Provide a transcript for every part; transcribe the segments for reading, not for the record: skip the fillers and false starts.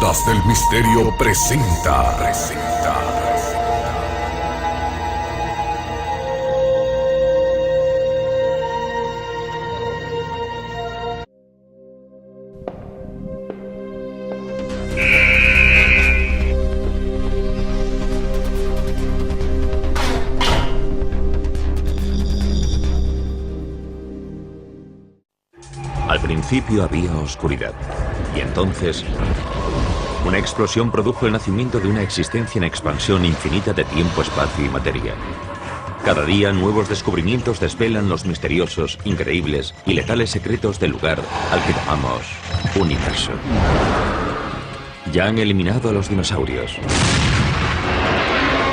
Ondas del Misterio presenta. Al principio había oscuridad, y entonces una explosión produjo el nacimiento de una existencia en expansión infinita de tiempo, espacio y materia. Cada día nuevos descubrimientos desvelan los misteriosos, increíbles y letales secretos del lugar al que llamamos universo. Ya han eliminado a los dinosaurios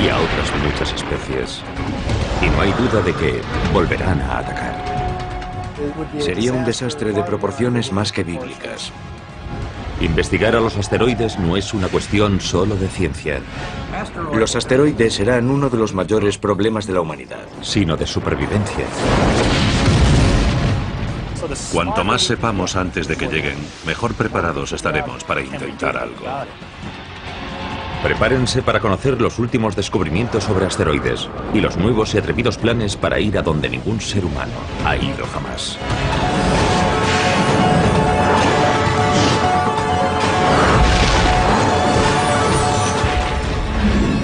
y a otras muchas especies, y no hay duda de que volverán a atacar. Sería un desastre de proporciones más que bíblicas. Investigar a los asteroides no es una cuestión solo de ciencia, Los asteroides serán uno de los mayores problemas de la humanidad. sino de supervivencia. Cuanto más sepamos antes de que lleguen, mejor preparados estaremos para intentar algo. Prepárense para conocer los últimos descubrimientos sobre asteroides y los nuevos y atrevidos planes para ir a donde ningún ser humano ha ido jamás.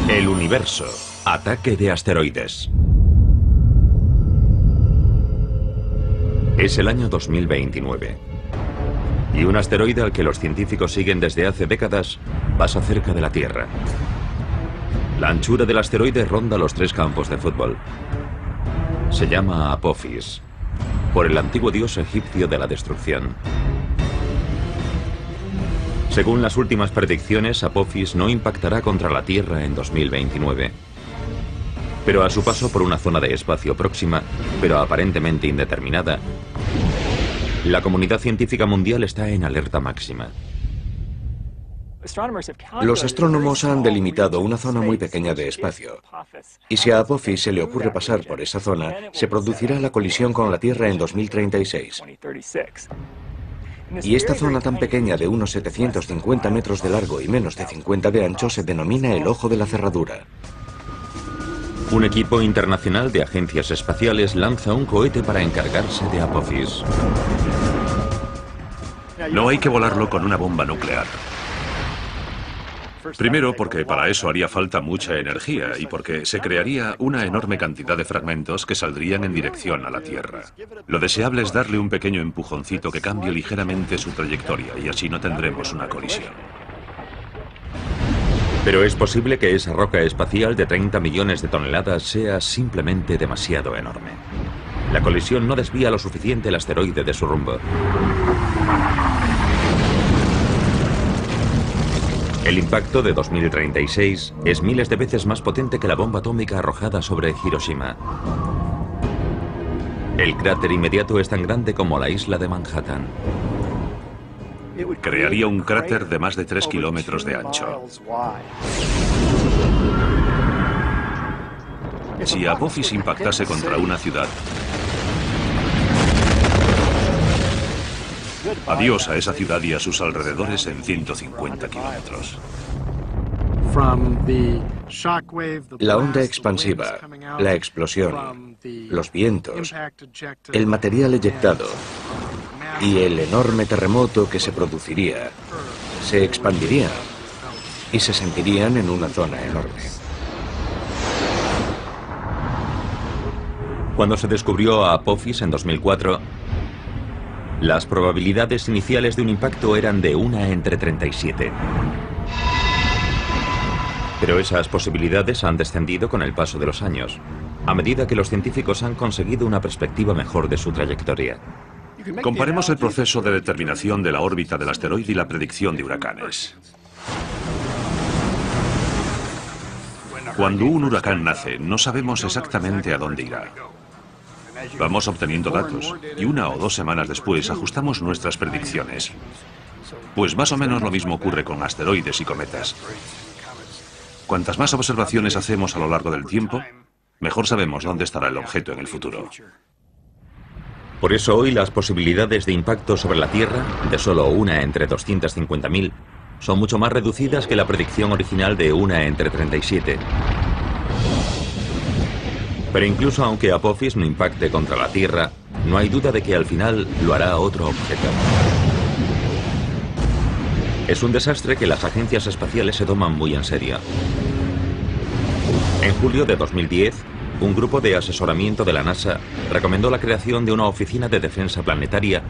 El universo. Ataque de asteroides. Es el año 2029. Y un asteroide al que los científicos siguen desde hace décadas pasa cerca de la Tierra. La anchura del asteroide ronda los 3 campos de fútbol. Se llama Apophis, por el antiguo dios egipcio de la destrucción. Según las últimas predicciones, Apophis no impactará contra la Tierra en 2029. Pero a su paso por una zona de espacio próxima, pero aparentemente indeterminada, la comunidad científica mundial está en alerta máxima. Los astrónomos han delimitado una zona muy pequeña de espacio. Y si a Apophis se le ocurre pasar por esa zona, se producirá la colisión con la Tierra en 2036. Y esta zona tan pequeña de unos 750 metros de largo y menos de 50 de ancho se denomina el ojo de la cerradura. Un equipo internacional de agencias espaciales lanza un cohete para encargarse de Apophis. No hay que volarlo con una bomba nuclear. Primero, porque para eso haría falta mucha energía y porque se crearía una enorme cantidad de fragmentos que saldrían en dirección a la Tierra. Lo deseable es darle un pequeño empujoncito que cambie ligeramente su trayectoria y así no tendremos una colisión. Pero es posible que esa roca espacial de 30 millones de toneladas sea simplemente demasiado enorme. La colisión no desvía lo suficiente el asteroide de su rumbo. El impacto de 2036 es miles de veces más potente que la bomba atómica arrojada sobre Hiroshima. El cráter inmediato es tan grande como la isla de Manhattan. Crearía un cráter de más de 3 kilómetros de ancho. Si Apophis impactase contra una ciudad, adiós a esa ciudad y a sus alrededores en 150 kilómetros. La onda expansiva, la explosión, los vientos, el material eyectado y el enorme terremoto que se produciría se expandirían y se sentirían en una zona enorme. Cuando se descubrió a Apophis en 2004, las probabilidades iniciales de un impacto eran de 1 entre 37. Pero esas posibilidades han descendido con el paso de los años, a medida que los científicos han conseguido una perspectiva mejor de su trayectoria. Comparemos el proceso de determinación de la órbita del asteroide y la predicción de huracanes. Cuando un huracán nace, no sabemos exactamente a dónde irá. Vamos obteniendo datos y 1 o 2 semanas después ajustamos nuestras predicciones. Pues más o menos lo mismo ocurre con asteroides y cometas. Cuantas más observaciones hacemos a lo largo del tiempo, mejor sabemos dónde estará el objeto en el futuro. Por eso hoy las posibilidades de impacto sobre la Tierra, de solo 1 entre 250.000, son mucho más reducidas que la predicción original de 1 entre 37. Pero incluso aunque Apophis no impacte contra la Tierra, no hay duda de que al final lo hará otro objeto. Es un desastre que las agencias espaciales se toman muy en serio. En julio de 2010, un grupo de asesoramiento de la NASA recomendó la creación de una oficina de defensa planetaria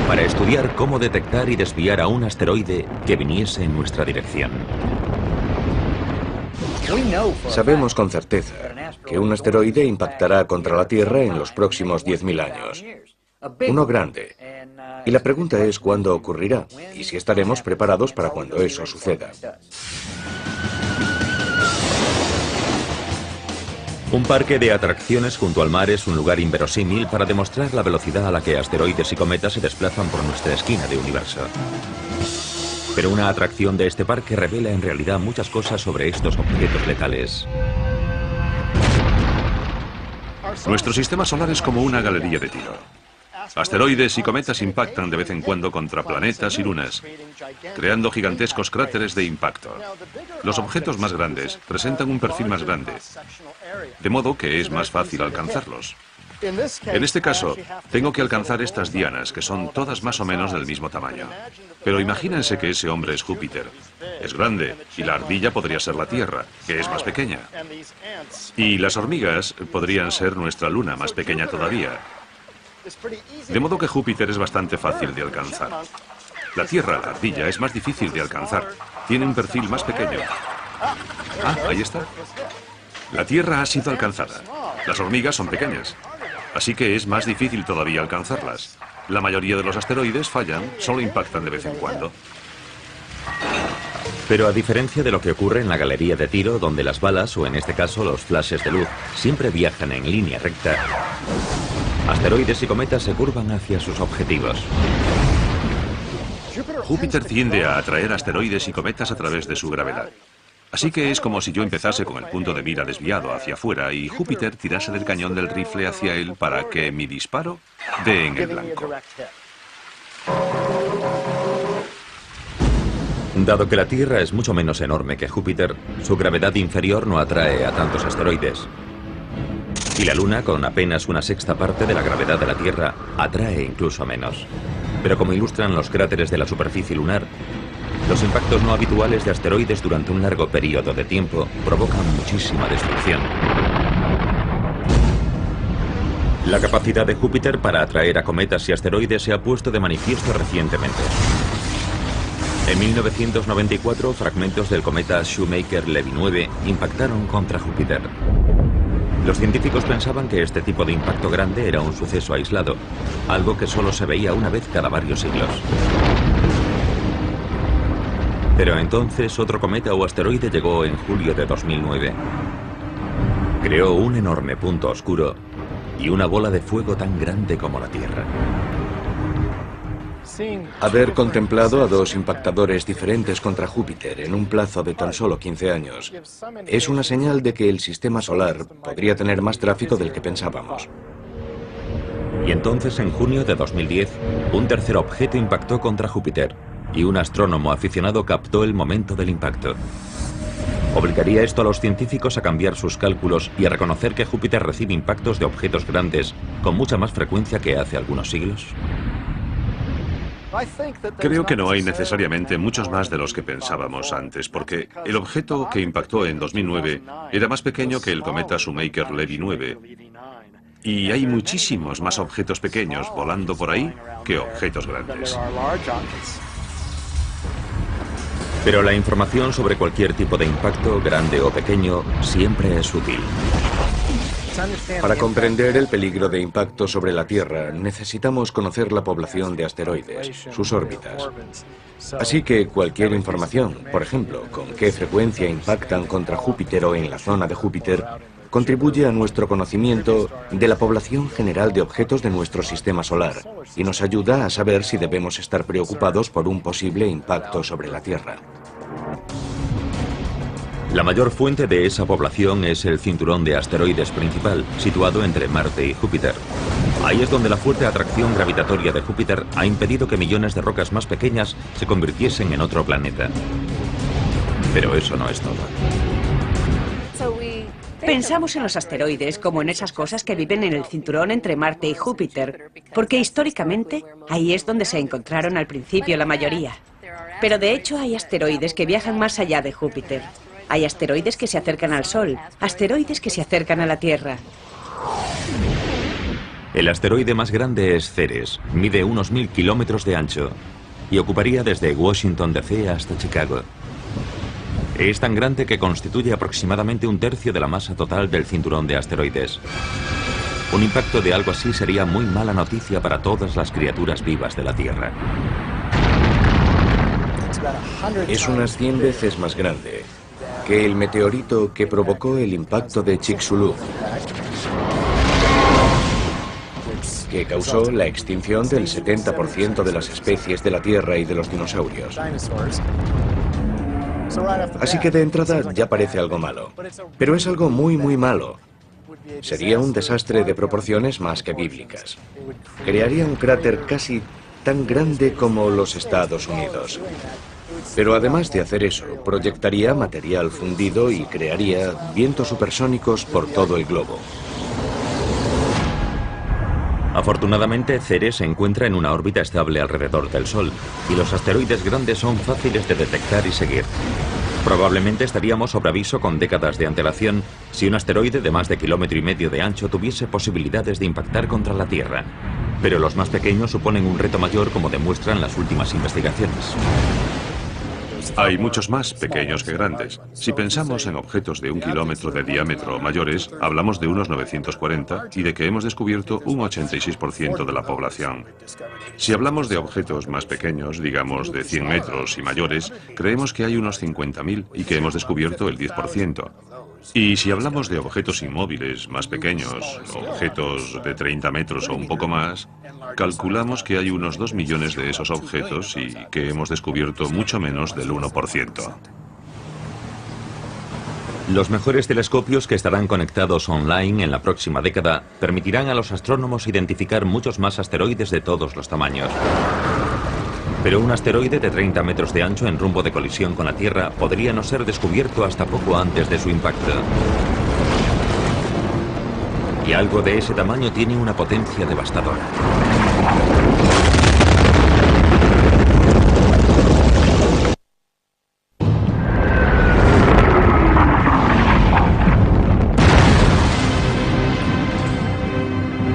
para estudiar cómo detectar y desviar a un asteroide que viniese en nuestra dirección. Sabemos con certeza que un asteroide impactará contra la Tierra en los próximos 10.000 años. Uno grande. Y la pregunta es cuándo ocurrirá y si estaremos preparados para cuando eso suceda. Un parque de atracciones junto al mar es un lugar inverosímil para demostrar la velocidad a la que asteroides y cometas se desplazan por nuestra esquina de universo. Pero una atracción de este parque revela en realidad muchas cosas sobre estos objetos letales. Nuestro sistema solar es como una galería de tiro. Asteroides y cometas impactan de vez en cuando contra planetas y lunas, creando gigantescos cráteres de impacto. Los objetos más grandes presentan un perfil más grande, de modo que es más fácil alcanzarlos. En este caso, tengo que alcanzar estas dianas, que son todas más o menos del mismo tamaño. Pero imagínense que ese hombre es Júpiter. Es grande, y la ardilla podría ser la Tierra, que es más pequeña. Y las hormigas podrían ser nuestra luna, más pequeña todavía. De modo que Júpiter es bastante fácil de alcanzar. La Tierra, la ardilla, es más difícil de alcanzar. Tiene un perfil más pequeño. Ah, ahí está. La Tierra ha sido alcanzada. Las hormigas son pequeñas. Así que es más difícil todavía alcanzarlas. La mayoría de los asteroides fallan, solo impactan de vez en cuando. Pero a diferencia de lo que ocurre en la galería de tiro, donde las balas, o en este caso los flashes de luz, siempre viajan en línea recta, asteroides y cometas se curvan hacia sus objetivos. Júpiter tiende a atraer asteroides y cometas a través de su gravedad. Así que es como si yo empezase con el punto de mira desviado hacia afuera y Júpiter tirase del cañón del rifle hacia él para que mi disparo dé en el blanco. Dado que la Tierra es mucho menos enorme que Júpiter, su gravedad inferior no atrae a tantos asteroides. Y la Luna, con apenas una sexta parte de la gravedad de la Tierra, atrae incluso menos. Pero como ilustran los cráteres de la superficie lunar, los impactos no habituales de asteroides durante un largo periodo de tiempo provocan muchísima destrucción. La capacidad de Júpiter para atraer a cometas y asteroides se ha puesto de manifiesto recientemente. En 1994, fragmentos del cometa Shoemaker-Levy 9 impactaron contra Júpiter. Los científicos pensaban que este tipo de impacto grande era un suceso aislado, algo que solo se veía una vez cada varios siglos. Pero entonces otro cometa o asteroide llegó en julio de 2009. Creó un enorme punto oscuro y una bola de fuego tan grande como la Tierra. Haber contemplado a dos impactadores diferentes contra Júpiter en un plazo de tan solo 15 años es una señal de que el sistema solar podría tener más tráfico del que pensábamos. Y entonces, en junio de 2010, un tercer objeto impactó contra Júpiter y un astrónomo aficionado captó el momento del impacto. ¿Obligaría esto a los científicos a cambiar sus cálculos y a reconocer que Júpiter recibe impactos de objetos grandes con mucha más frecuencia que hace algunos siglos? Creo que no hay necesariamente muchos más de los que pensábamos antes, porque el objeto que impactó en 2009 era más pequeño que el cometa Shoemaker-Levy 9. Y hay muchísimos más objetos pequeños volando por ahí que objetos grandes. Pero la información sobre cualquier tipo de impacto, grande o pequeño, siempre es útil. Para comprender el peligro de impacto sobre la Tierra, necesitamos conocer la población de asteroides, sus órbitas. Así que cualquier información, por ejemplo, con qué frecuencia impactan contra Júpiter o en la zona de Júpiter, contribuye a nuestro conocimiento de la población general de objetos de nuestro sistema solar y nos ayuda a saber si debemos estar preocupados por un posible impacto sobre la Tierra. La mayor fuente de esa población es el cinturón de asteroides principal, situado entre Marte y Júpiter. Ahí es donde la fuerte atracción gravitatoria de Júpiter ha impedido que millones de rocas más pequeñas se convirtiesen en otro planeta. Pero eso no es todo. Pensamos en los asteroides como en esas cosas que viven en el cinturón entre Marte y Júpiter, porque históricamente ahí es donde se encontraron al principio la mayoría. Pero de hecho hay asteroides que viajan más allá de Júpiter. Hay asteroides que se acercan al Sol, asteroides que se acercan a la Tierra. El asteroide más grande es Ceres, mide unos 1000 kilómetros de ancho y ocuparía desde Washington DC hasta Chicago. Es tan grande que constituye aproximadamente un tercio de la masa total del cinturón de asteroides. Un impacto de algo así sería muy mala noticia para todas las criaturas vivas de la Tierra. Es unas 100 veces más grande que el meteorito que provocó el impacto de Chicxulub, que causó la extinción del 70% de las especies de la Tierra y de los dinosaurios. Así que de entrada ya parece algo malo, pero es algo muy malo. Sería un desastre de proporciones más que bíblicas. Crearía un cráter casi tan grande como los Estados Unidos. Pero además de hacer eso, proyectaría material fundido y crearía vientos supersónicos por todo el globo. Afortunadamente, Ceres se encuentra en una órbita estable alrededor del Sol, y los asteroides grandes son fáciles de detectar y seguir. Probablemente estaríamos sobre aviso con décadas de antelación si un asteroide de más de 1,5 kilómetros de ancho tuviese posibilidades de impactar contra la Tierra. Pero los más pequeños suponen un reto mayor, como demuestran las últimas investigaciones. Hay muchos más pequeños que grandes. Si pensamos en objetos de 1 kilómetro de diámetro o mayores, hablamos de unos 940 y de que hemos descubierto un 86% de la población. Si hablamos de objetos más pequeños, digamos de 100 metros y mayores, creemos que hay unos 50.000 y que hemos descubierto el 10%. Y si hablamos de objetos inmóviles más pequeños, objetos de 30 metros o un poco más, calculamos que hay unos 2 millones de esos objetos y que hemos descubierto mucho menos del 1%. Los mejores telescopios que estarán conectados online en la próxima década permitirán a los astrónomos identificar muchos más asteroides de todos los tamaños. Pero un asteroide de 30 metros de ancho en rumbo de colisión con la Tierra podría no ser descubierto hasta poco antes de su impacto. Y algo de ese tamaño tiene una potencia devastadora.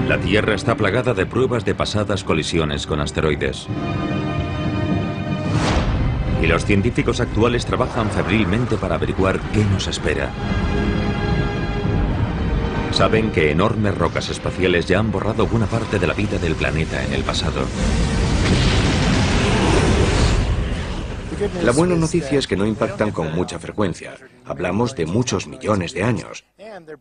La Tierra está plagada de pruebas de pasadas colisiones con asteroides. Y los científicos actuales trabajan febrilmente para averiguar qué nos espera. Saben que enormes rocas espaciales ya han borrado buena parte de la vida del planeta en el pasado. La buena noticia es que no impactan con mucha frecuencia. Hablamos de muchos millones de años.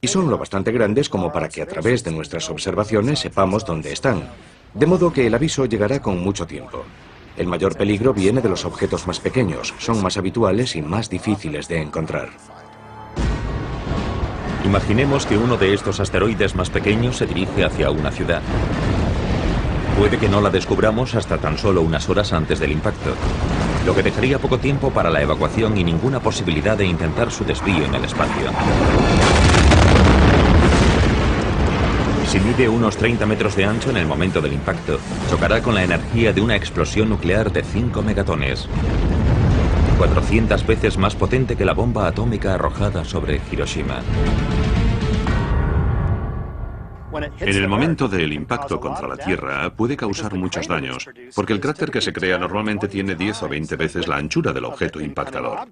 Y son lo bastante grandes como para que a través de nuestras observaciones sepamos dónde están. De modo que el aviso llegará con mucho tiempo. El mayor peligro viene de los objetos más pequeños. Son más habituales y más difíciles de encontrar. Imaginemos que uno de estos asteroides más pequeños se dirige hacia una ciudad. Puede que no la descubramos hasta tan solo unas horas antes del impacto, lo que dejaría poco tiempo para la evacuación y ninguna posibilidad de intentar su desvío en el espacio. Si mide unos 30 metros de ancho en el momento del impacto, chocará con la energía de una explosión nuclear de 5 megatones. 400 veces más potente que la bomba atómica arrojada sobre Hiroshima. En el momento del impacto contra la Tierra puede causar muchos daños, porque el cráter que se crea normalmente tiene 10 o 20 veces la anchura del objeto impactador.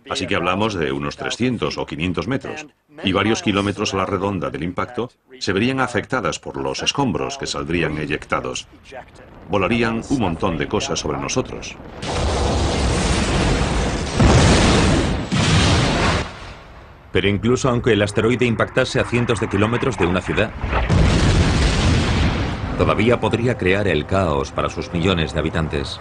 Así que hablamos de unos 300 o 500 metros, y varios kilómetros a la redonda del impacto se verían afectadas por los escombros que saldrían eyectados. Volarían un montón de cosas sobre nosotros. Pero incluso aunque el asteroide impactase a cientos de kilómetros de una ciudad, todavía podría crear el caos para sus millones de habitantes.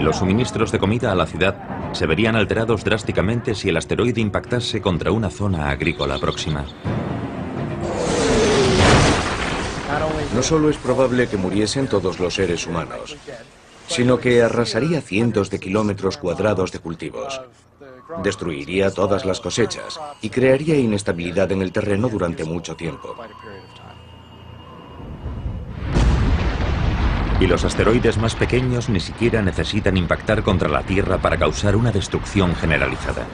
Los suministros de comida a la ciudad se verían alterados drásticamente si el asteroide impactase contra una zona agrícola próxima. No solo es probable que muriesen todos los seres humanos, sino que arrasaría cientos de kilómetros cuadrados de cultivos, destruiría todas las cosechas y crearía inestabilidad en el terreno durante mucho tiempo. Y los asteroides más pequeños ni siquiera necesitan impactar contra la Tierra para causar una destrucción generalizada.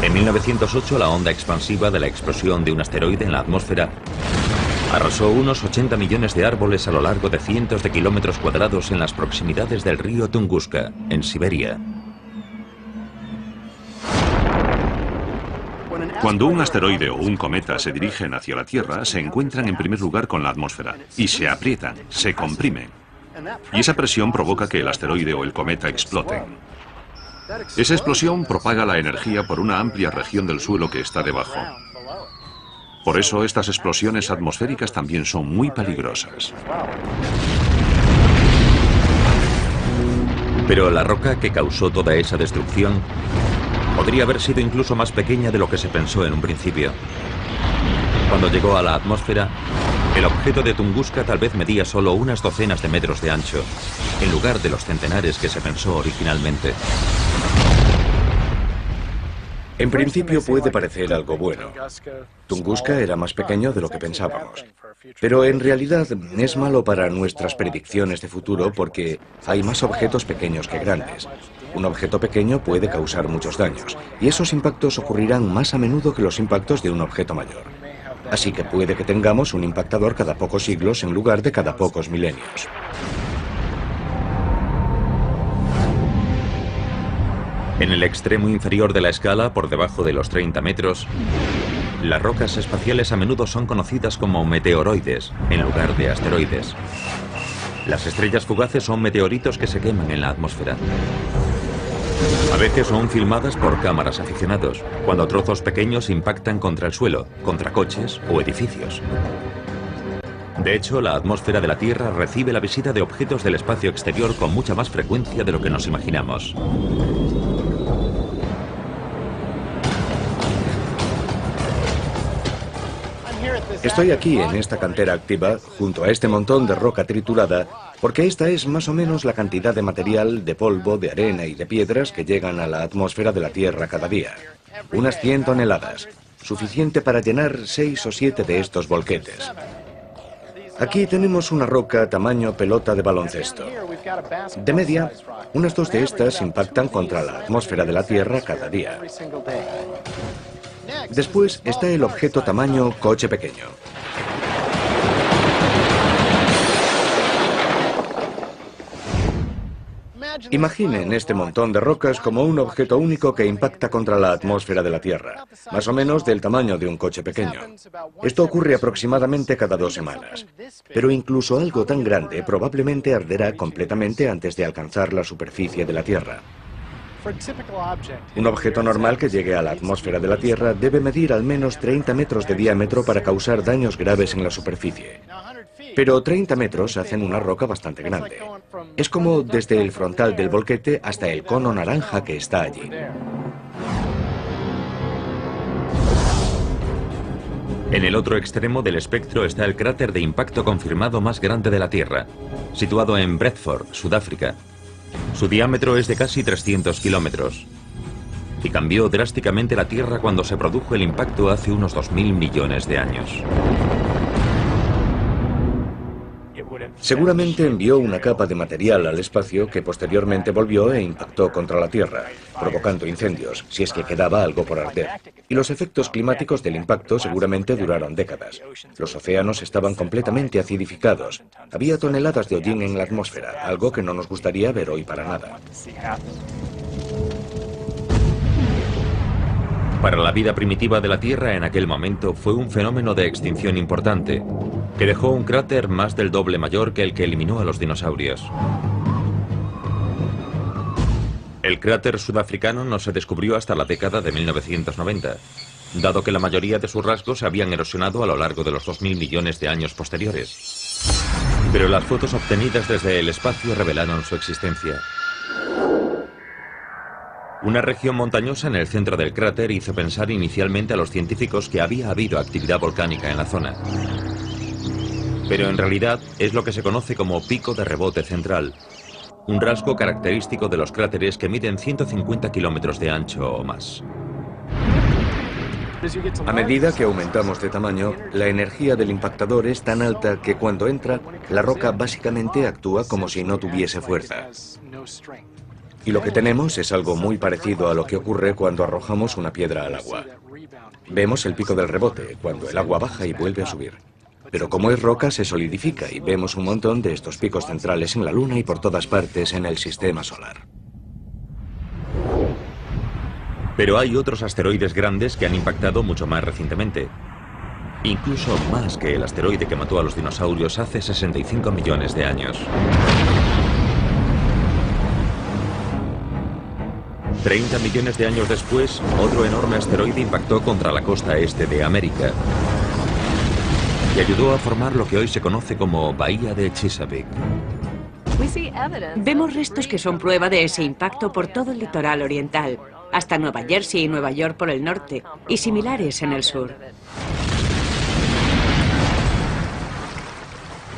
En 1908, la onda expansiva de la explosión de un asteroide en la atmósfera arrasó unos 80 millones de árboles a lo largo de cientos de kilómetros cuadrados en las proximidades del río Tunguska, en Siberia. Cuando un asteroide o un cometa se dirigen hacia la Tierra, se encuentran en primer lugar con la atmósfera y se aprietan, se comprimen. Y esa presión provoca que el asteroide o el cometa exploten. Esa explosión propaga la energía por una amplia región del suelo que está debajo. Por eso estas explosiones atmosféricas también son muy peligrosas. Pero la roca que causó toda esa destrucción podría haber sido incluso más pequeña de lo que se pensó en un principio. Cuando llegó a la atmósfera, el objeto de Tunguska tal vez medía solo unas docenas de metros de ancho, en lugar de los centenares que se pensó originalmente. En principio puede parecer algo bueno. Tunguska era más pequeño de lo que pensábamos. Pero en realidad es malo para nuestras predicciones de futuro porque hay más objetos pequeños que grandes. Un objeto pequeño puede causar muchos daños, y esos impactos ocurrirán más a menudo que los impactos de un objeto mayor. Así que puede que tengamos un impactador cada pocos siglos en lugar de cada pocos milenios. En el extremo inferior de la escala, por debajo de los 30 metros, las rocas espaciales a menudo son conocidas como meteoroides, en lugar de asteroides. Las estrellas fugaces son meteoritos que se queman en la atmósfera. A veces son filmadas por cámaras aficionados, cuando trozos pequeños impactan contra el suelo, contra coches o edificios. De hecho, la atmósfera de la Tierra recibe la visita de objetos del espacio exterior con mucha más frecuencia de lo que nos imaginamos. Estoy aquí en esta cantera activa, junto a este montón de roca triturada, porque esta es más o menos la cantidad de material, de polvo, de arena y de piedras que llegan a la atmósfera de la Tierra cada día. Unas 100 toneladas, suficiente para llenar 6 o 7 de estos volquetes. Aquí tenemos una roca tamaño pelota de baloncesto. De media, unas 2 de estas impactan contra la atmósfera de la Tierra cada día. Después está el objeto tamaño coche pequeño. Imaginen este montón de rocas como un objeto único que impacta contra la atmósfera de la Tierra, más o menos del tamaño de un coche pequeño. Esto ocurre aproximadamente cada 2 semanas. Pero incluso algo tan grande probablemente arderá completamente antes de alcanzar la superficie de la Tierra. Un objeto normal que llegue a la atmósfera de la Tierra debe medir al menos 30 metros de diámetro para causar daños graves en la superficie. Pero 30 metros hacen una roca bastante grande. Es como desde el frontal del volquete hasta el cono naranja que está allí. En el otro extremo del espectro está el cráter de impacto confirmado más grande de la Tierra, situado en Bredford, Sudáfrica. Su diámetro es de casi 300 kilómetros y cambió drásticamente la Tierra cuando se produjo el impacto hace unos 2.000 millones de años. Seguramente envió una capa de material al espacio que posteriormente volvió e impactó contra la Tierra, provocando incendios, si es que quedaba algo por arder. Y los efectos climáticos del impacto seguramente duraron décadas. Los océanos estaban completamente acidificados. Había toneladas de hollín en la atmósfera, algo que no nos gustaría ver hoy para nada. Para la vida primitiva de la Tierra en aquel momento fue un fenómeno de extinción importante, que dejó un cráter más del doble mayor que el que eliminó a los dinosaurios. El cráter sudafricano no se descubrió hasta la década de 1990, dado que la mayoría de sus rasgos se habían erosionado a lo largo de los 2.000 millones de años posteriores. Pero las fotos obtenidas desde el espacio revelaron su existencia. Una región montañosa en el centro del cráter hizo pensar inicialmente a los científicos que había habido actividad volcánica en la zona. Pero en realidad es lo que se conoce como pico de rebote central, un rasgo característico de los cráteres que miden 150 kilómetros de ancho o más. A medida que aumentamos de tamaño, la energía del impactador es tan alta que cuando entra, la roca básicamente actúa como si no tuviese fuerza. Y lo que tenemos es algo muy parecido a lo que ocurre cuando arrojamos una piedra al agua. Vemos el pico del rebote, cuando el agua baja y vuelve a subir. Pero como es roca, se solidifica y vemos un montón de estos picos centrales en la Luna y por todas partes en el sistema solar. Pero hay otros asteroides grandes que han impactado mucho más recientemente. Incluso más que el asteroide que mató a los dinosaurios hace 65 millones de años. 30 millones de años después, otro enorme asteroide impactó contra la costa este de América y ayudó a formar lo que hoy se conoce como Bahía de Chesapeake. Vemos restos que son prueba de ese impacto por todo el litoral oriental, hasta Nueva Jersey y Nueva York por el norte, y similares en el sur.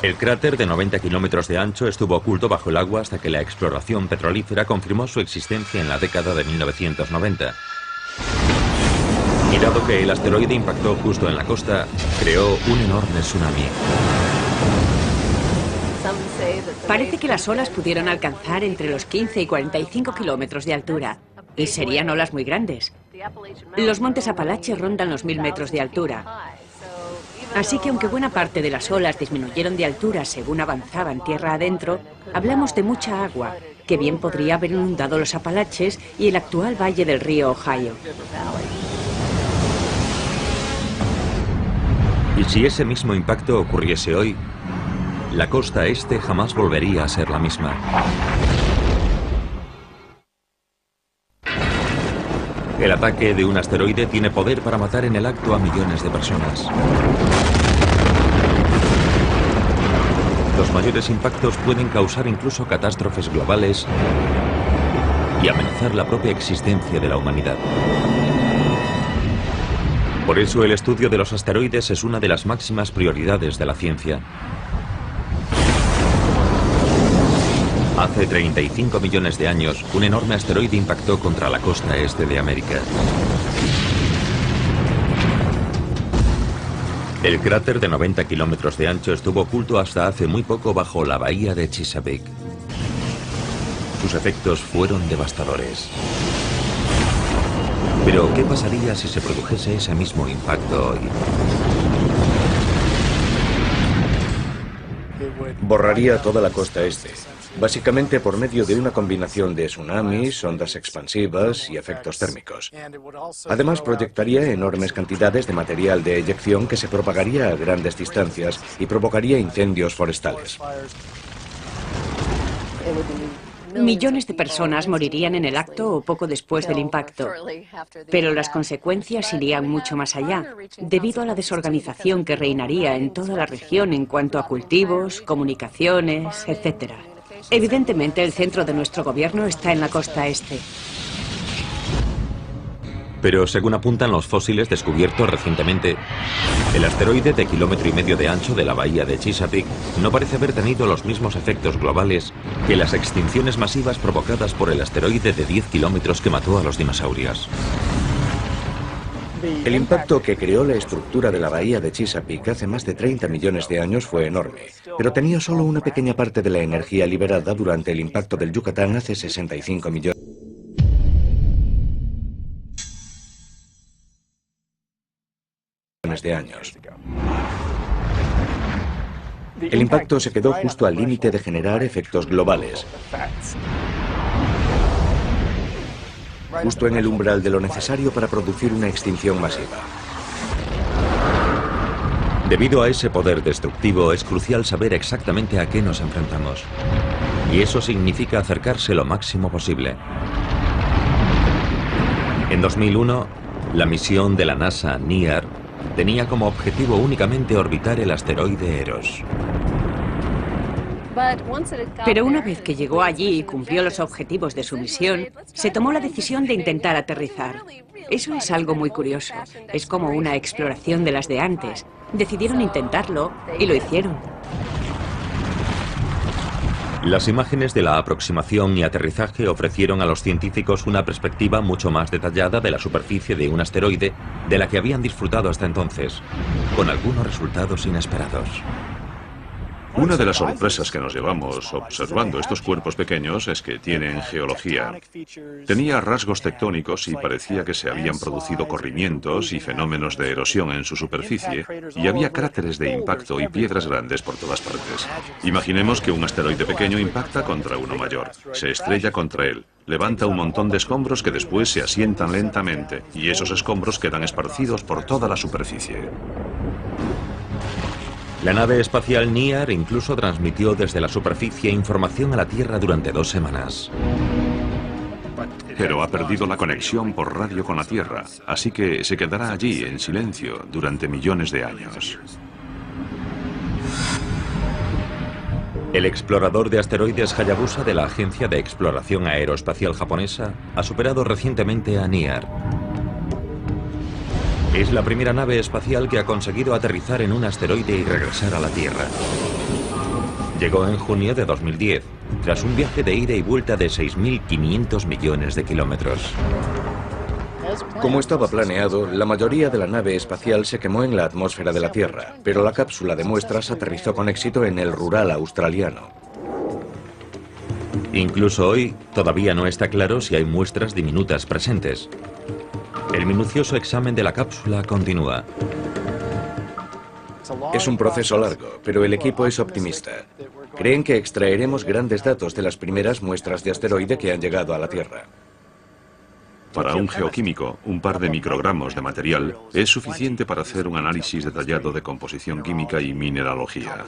El cráter de 90 kilómetros de ancho estuvo oculto bajo el agua hasta que la exploración petrolífera confirmó su existencia en la década de 1990. Y dado que el asteroide impactó justo en la costa, creó un enorme tsunami. Parece que las olas pudieron alcanzar entre los 15 y 45 kilómetros de altura, y serían olas muy grandes. Los montes Apalaches rondan los 1000 metros de altura. Así que aunque buena parte de las olas disminuyeron de altura según avanzaban tierra adentro, hablamos de mucha agua, que bien podría haber inundado los Apalaches y el actual valle del río Ohio. Y si ese mismo impacto ocurriese hoy, la costa este jamás volvería a ser la misma. El ataque de un asteroide tiene poder para matar en el acto a millones de personas. Los mayores impactos pueden causar incluso catástrofes globales y amenazar la propia existencia de la humanidad. Por eso el estudio de los asteroides es una de las máximas prioridades de la ciencia. Hace 35 millones de años, un enorme asteroide impactó contra la costa este de América. El cráter de 90 kilómetros de ancho estuvo oculto hasta hace muy poco bajo la bahía de Chesapeake. Sus efectos fueron devastadores. Pero, ¿qué pasaría si se produjese ese mismo impacto hoy? Borraría toda la costa este, básicamente por medio de una combinación de tsunamis, ondas expansivas y efectos térmicos. Además, proyectaría enormes cantidades de material de eyección que se propagaría a grandes distancias y provocaría incendios forestales. Millones de personas morirían en el acto o poco después del impacto, pero las consecuencias irían mucho más allá, debido a la desorganización que reinaría en toda la región en cuanto a cultivos, comunicaciones, etc. Evidentemente, el centro de nuestro gobierno está en la costa este. Pero según apuntan los fósiles descubiertos recientemente, el asteroide de 1,5 kilómetros de ancho de la bahía de Chesapeake no parece haber tenido los mismos efectos globales que las extinciones masivas provocadas por el asteroide de 10 kilómetros que mató a los dinosaurios. El impacto que creó la estructura de la bahía de Chesapeake hace más de 30 millones de años fue enorme, pero tenía solo una pequeña parte de la energía liberada durante el impacto del Yucatán hace 65 millones de años. El impacto se quedó justo al límite de generar efectos globales, justo en el umbral de lo necesario para producir una extinción masiva. Debido a ese poder destructivo, es crucial saber exactamente a qué nos enfrentamos. Y eso significa acercarse lo máximo posible. En 2001, la misión de la NASA NEAR tenía como objetivo únicamente orbitar el asteroide Eros. Pero una vez que llegó allí y cumplió los objetivos de su misión, se tomó la decisión de intentar aterrizar. Eso es algo muy curioso. Es como una exploración de las de antes. Decidieron intentarlo y lo hicieron. Las imágenes de la aproximación y aterrizaje ofrecieron a los científicos una perspectiva mucho más detallada de la superficie de un asteroide de la que habían disfrutado hasta entonces, con algunos resultados inesperados. Una de las sorpresas que nos llevamos observando estos cuerpos pequeños es que tienen geología. Tenía rasgos tectónicos y parecía que se habían producido corrimientos y fenómenos de erosión en su superficie, y había cráteres de impacto y piedras grandes por todas partes. Imaginemos que un asteroide pequeño impacta contra uno mayor, se estrella contra él, levanta un montón de escombros que después se asientan lentamente, y esos escombros quedan esparcidos por toda la superficie. La nave espacial NIAR incluso transmitió desde la superficie información a la Tierra durante 2 semanas. Pero ha perdido la conexión por radio con la Tierra, así que se quedará allí en silencio durante millones de años. El explorador de asteroides Hayabusa de la Agencia de Exploración Aeroespacial Japonesa ha superado recientemente a NIAR. Es la primera nave espacial que ha conseguido aterrizar en un asteroide y regresar a la Tierra. Llegó en junio de 2010, tras un viaje de ida y vuelta de 6.500 millones de kilómetros. Como estaba planeado, la mayoría de la nave espacial se quemó en la atmósfera de la Tierra, pero la cápsula de muestras aterrizó con éxito en el rural australiano. Incluso hoy, todavía no está claro si hay muestras diminutas presentes. El minucioso examen de la cápsula continúa. Es un proceso largo, pero el equipo es optimista. Creen que extraeremos grandes datos de las primeras muestras de asteroide que han llegado a la Tierra. Para un geoquímico, un par de microgramos de material es suficiente para hacer un análisis detallado de composición química y mineralogía.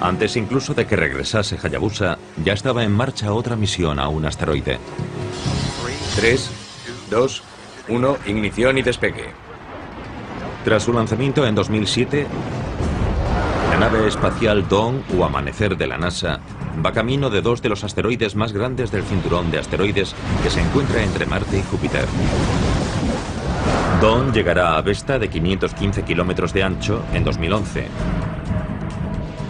Antes incluso de que regresase Hayabusa, ya estaba en marcha otra misión a un asteroide. 3, 2, 1, ignición y despegue. Tras su lanzamiento en 2007, la nave espacial Dawn o Amanecer de la NASA va camino de 2 de los asteroides más grandes del cinturón de asteroides que se encuentra entre Marte y Júpiter. Dawn llegará a Vesta, de 515 kilómetros de ancho, en 2011.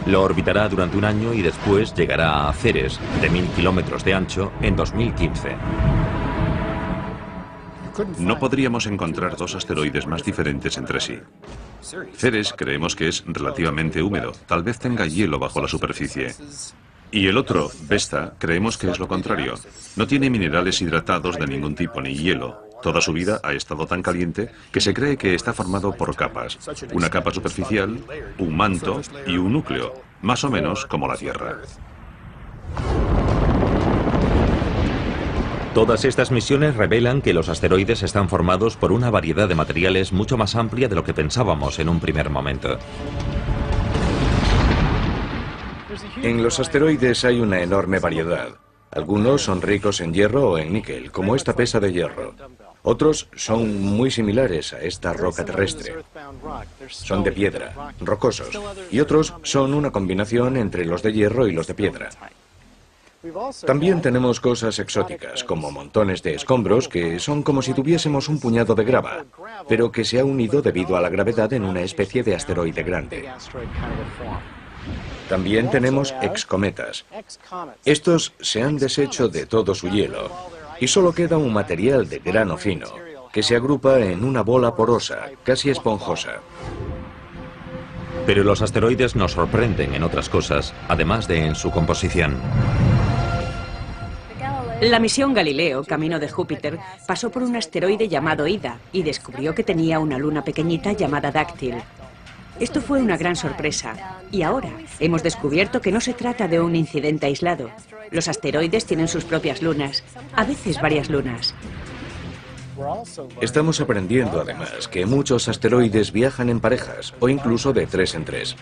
Lo orbitará durante un año y después llegará a Ceres, de 1000 kilómetros de ancho, en 2015. No podríamos encontrar 2 asteroides más diferentes entre sí. Ceres creemos que es relativamente húmedo, tal vez tenga hielo bajo la superficie. Y el otro, Vesta, creemos que es lo contrario. No tiene minerales hidratados de ningún tipo ni hielo. Toda su vida ha estado tan caliente que se cree que está formado por capas. Una capa superficial, un manto y un núcleo, más o menos como la Tierra. Todas estas misiones revelan que los asteroides están formados por una variedad de materiales mucho más amplia de lo que pensábamos en un primer momento. En los asteroides hay una enorme variedad. Algunos son ricos en hierro o en níquel, como esta pesa de hierro. Otros son muy similares a esta roca terrestre. Son de piedra, rocosos. Y otros son una combinación entre los de hierro y los de piedra. También tenemos cosas exóticas, como montones de escombros que son como si tuviésemos un puñado de grava, pero que se ha unido debido a la gravedad en una especie de asteroide grande. También tenemos excometas. Estos se han deshecho de todo su hielo y solo queda un material de grano fino, que se agrupa en una bola porosa, casi esponjosa. Pero los asteroides nos sorprenden en otras cosas, además de en su composición. La misión Galileo, camino de Júpiter, pasó por un asteroide llamado Ida y descubrió que tenía una luna pequeñita llamada Dáctil. Esto fue una gran sorpresa. Y ahora hemos descubierto que no se trata de un incidente aislado. Los asteroides tienen sus propias lunas, a veces varias lunas. Estamos aprendiendo además que muchos asteroides viajan en parejas o incluso de 3 en 3.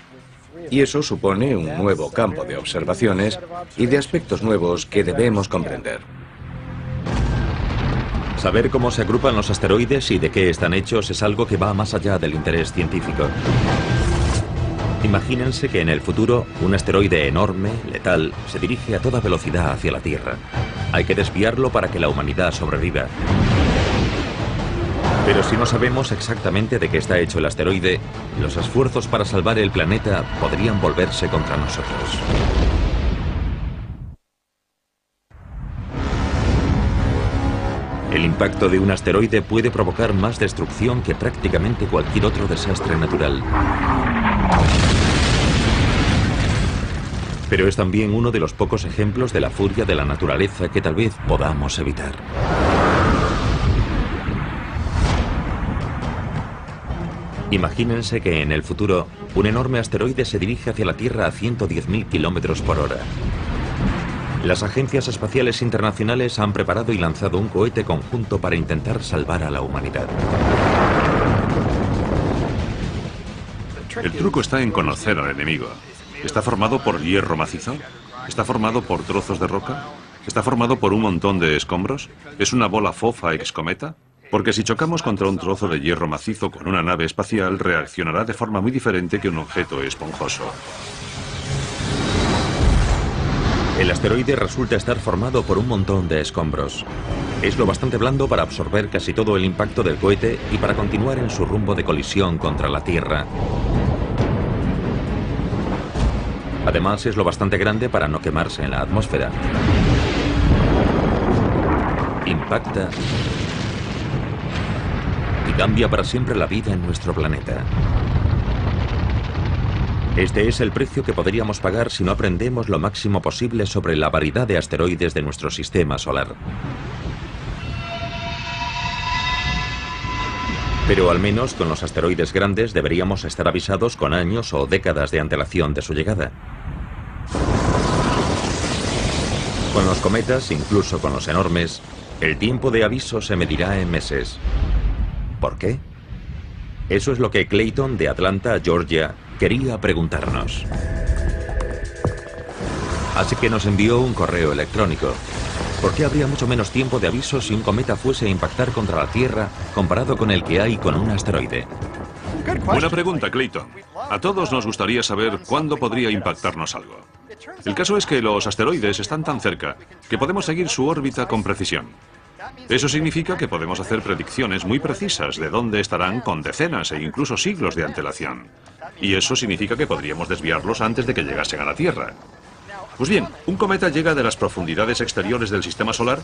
Y eso supone un nuevo campo de observaciones y de aspectos nuevos que debemos comprender. Saber cómo se agrupan los asteroides y de qué están hechos es algo que va más allá del interés científico. Imagínense que en el futuro un asteroide enorme, letal, se dirige a toda velocidad hacia la Tierra. Hay que desviarlo para que la humanidad sobreviva. Pero si no sabemos exactamente de qué está hecho el asteroide, los esfuerzos para salvar el planeta podrían volverse contra nosotros. El impacto de un asteroide puede provocar más destrucción que prácticamente cualquier otro desastre natural. Pero es también uno de los pocos ejemplos de la furia de la naturaleza que tal vez podamos evitar. Imagínense que en el futuro un enorme asteroide se dirige hacia la Tierra a 110.000 kilómetros por hora. Las agencias espaciales internacionales han preparado y lanzado un cohete conjunto para intentar salvar a la humanidad. El truco está en conocer al enemigo. ¿Está formado por hierro macizo? ¿Está formado por trozos de roca? ¿Está formado por un montón de escombros? ¿Es una bola fofa excometa? Porque si chocamos contra un trozo de hierro macizo con una nave espacial, reaccionará de forma muy diferente que un objeto esponjoso. El asteroide resulta estar formado por un montón de escombros. Es lo bastante blando para absorber casi todo el impacto del cohete y para continuar en su rumbo de colisión contra la Tierra. Además, es lo bastante grande para no quemarse en la atmósfera. Impacta y cambia para siempre la vida en nuestro planeta. Este es el precio que podríamos pagar si no aprendemos lo máximo posible sobre la variedad de asteroides de nuestro sistema solar. Pero al menos con los asteroides grandes deberíamos estar avisados con años o décadas de antelación de su llegada. Con los cometas, incluso con los enormes, el tiempo de aviso se medirá en meses. ¿Por qué? Eso es lo que Clayton, de Atlanta, Georgia, quería preguntarnos. Así que nos envió un correo electrónico. ¿Por qué habría mucho menos tiempo de aviso si un cometa fuese a impactar contra la Tierra comparado con el que hay con un asteroide? Buena pregunta, Clayton. A todos nos gustaría saber cuándo podría impactarnos algo. El caso es que los asteroides están tan cerca que podemos seguir su órbita con precisión. Eso significa que podemos hacer predicciones muy precisas de dónde estarán con decenas e incluso siglos de antelación. Y eso significa que podríamos desviarlos antes de que llegasen a la Tierra. Pues bien, un cometa llega de las profundidades exteriores del sistema solar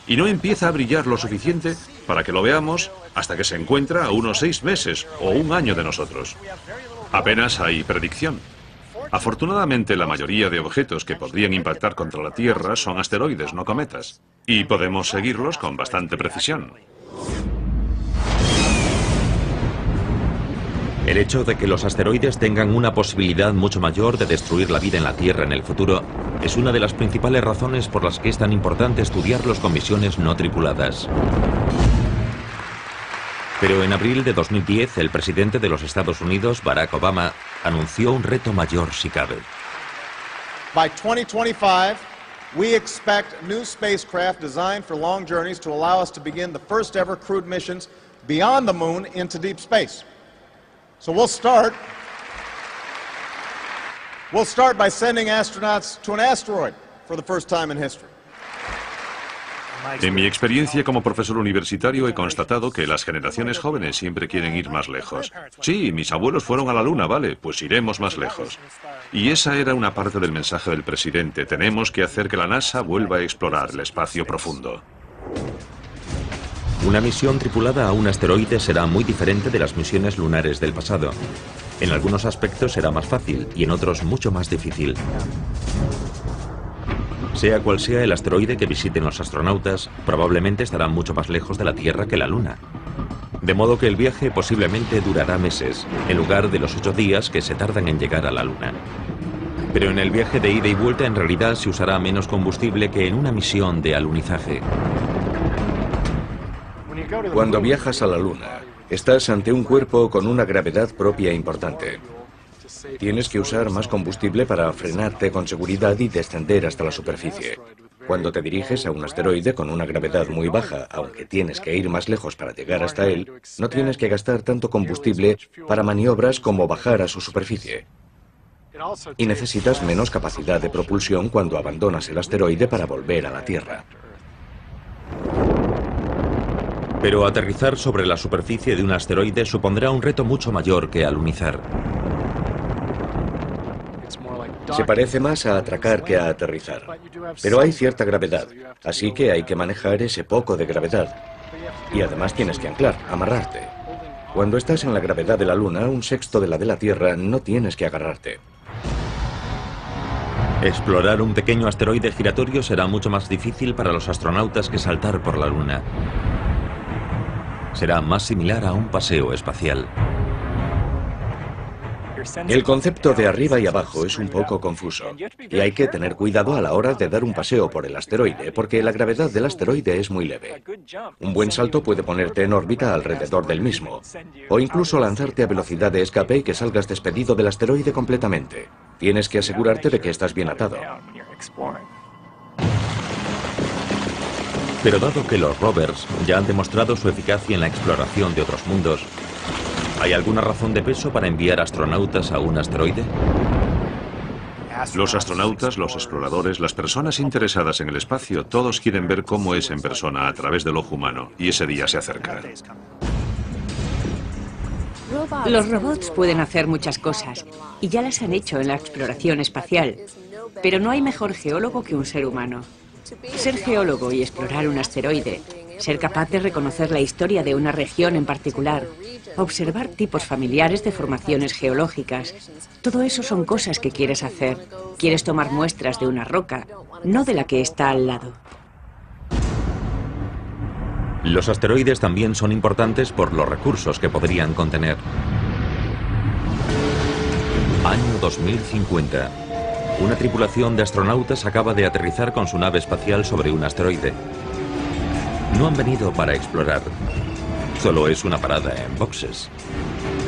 y no empieza a brillar lo suficiente para que lo veamos hasta que se encuentra a unos 6 meses o un año de nosotros. Apenas hay predicción. Afortunadamente, la mayoría de objetos que podrían impactar contra la Tierra son asteroides, no cometas. Y podemos seguirlos con bastante precisión. El hecho de que los asteroides tengan una posibilidad mucho mayor de destruir la vida en la Tierra en el futuro es una de las principales razones por las que es tan importante estudiarlos con misiones no tripuladas. Pero en abril de 2010, el presidente de los Estados Unidos, Barack Obama, anunció un reto mayor si cabe. By 2025, we expect new spacecraft designed for long journeys to allow us to begin the first ever crewed missions beyond the moon into deep space. So we'll start by sending astronauts to an asteroid for the first time in history. En mi experiencia como profesor universitario he constatado que las generaciones jóvenes siempre quieren ir más lejos. Sí, mis abuelos fueron a la Luna, vale, pues iremos más lejos. Y esa era una parte del mensaje del presidente. Tenemos que hacer que la NASA vuelva a explorar el espacio profundo. Una misión tripulada a un asteroide será muy diferente de las misiones lunares del pasado. En algunos aspectos será más fácil y en otros mucho más difícil. Sea cual sea el asteroide que visiten los astronautas, probablemente estará mucho más lejos de la Tierra que la Luna. De modo que el viaje posiblemente durará meses, en lugar de los 8 días que se tardan en llegar a la Luna. Pero en el viaje de ida y vuelta en realidad se usará menos combustible que en una misión de alunizaje. Cuando viajas a la Luna, estás ante un cuerpo con una gravedad propia importante. Tienes que usar más combustible para frenarte con seguridad y descender hasta la superficie. Cuando te diriges a un asteroide con una gravedad muy baja, aunque tienes que ir más lejos para llegar hasta él, no tienes que gastar tanto combustible para maniobras como bajar a su superficie. Y necesitas menos capacidad de propulsión cuando abandonas el asteroide para volver a la Tierra. Pero aterrizar sobre la superficie de un asteroide supondrá un reto mucho mayor que alunizar. Se parece más a atracar que a aterrizar. Pero hay cierta gravedad, así que hay que manejar ese poco de gravedad. Y además tienes que anclar, amarrarte. Cuando estás en la gravedad de la Luna, un sexto de la de la Tierra, no tienes que agarrarte. Explorar un pequeño asteroide giratorio será mucho más difícil para los astronautas que saltar por la Luna. Será más similar a un paseo espacial. El concepto de arriba y abajo es un poco confuso, y hay que tener cuidado a la hora de dar un paseo por el asteroide, porque la gravedad del asteroide es muy leve. Un buen salto puede ponerte en órbita alrededor del mismo, o incluso lanzarte a velocidad de escape y que salgas despedido del asteroide completamente. Tienes que asegurarte de que estás bien atado. Pero dado que los rovers ya han demostrado su eficacia en la exploración de otros mundos, ¿hay alguna razón de peso para enviar astronautas a un asteroide? Los astronautas, los exploradores, las personas interesadas en el espacio, todos quieren ver cómo es en persona a través del ojo humano, y ese día se acerca. Los robots pueden hacer muchas cosas, y ya las han hecho en la exploración espacial, pero no hay mejor geólogo que un ser humano. Ser geólogo y explorar un asteroide, ser capaz de reconocer la historia de una región en particular, observar tipos familiares de formaciones geológicas, todo eso son cosas que quieres hacer. Quieres tomar muestras de una roca, no de la que está al lado. Los asteroides también son importantes por los recursos que podrían contener. Año 2050. Una tripulación de astronautas acaba de aterrizar con su nave espacial sobre un asteroide. No han venido para explorar. Solo es una parada en boxes.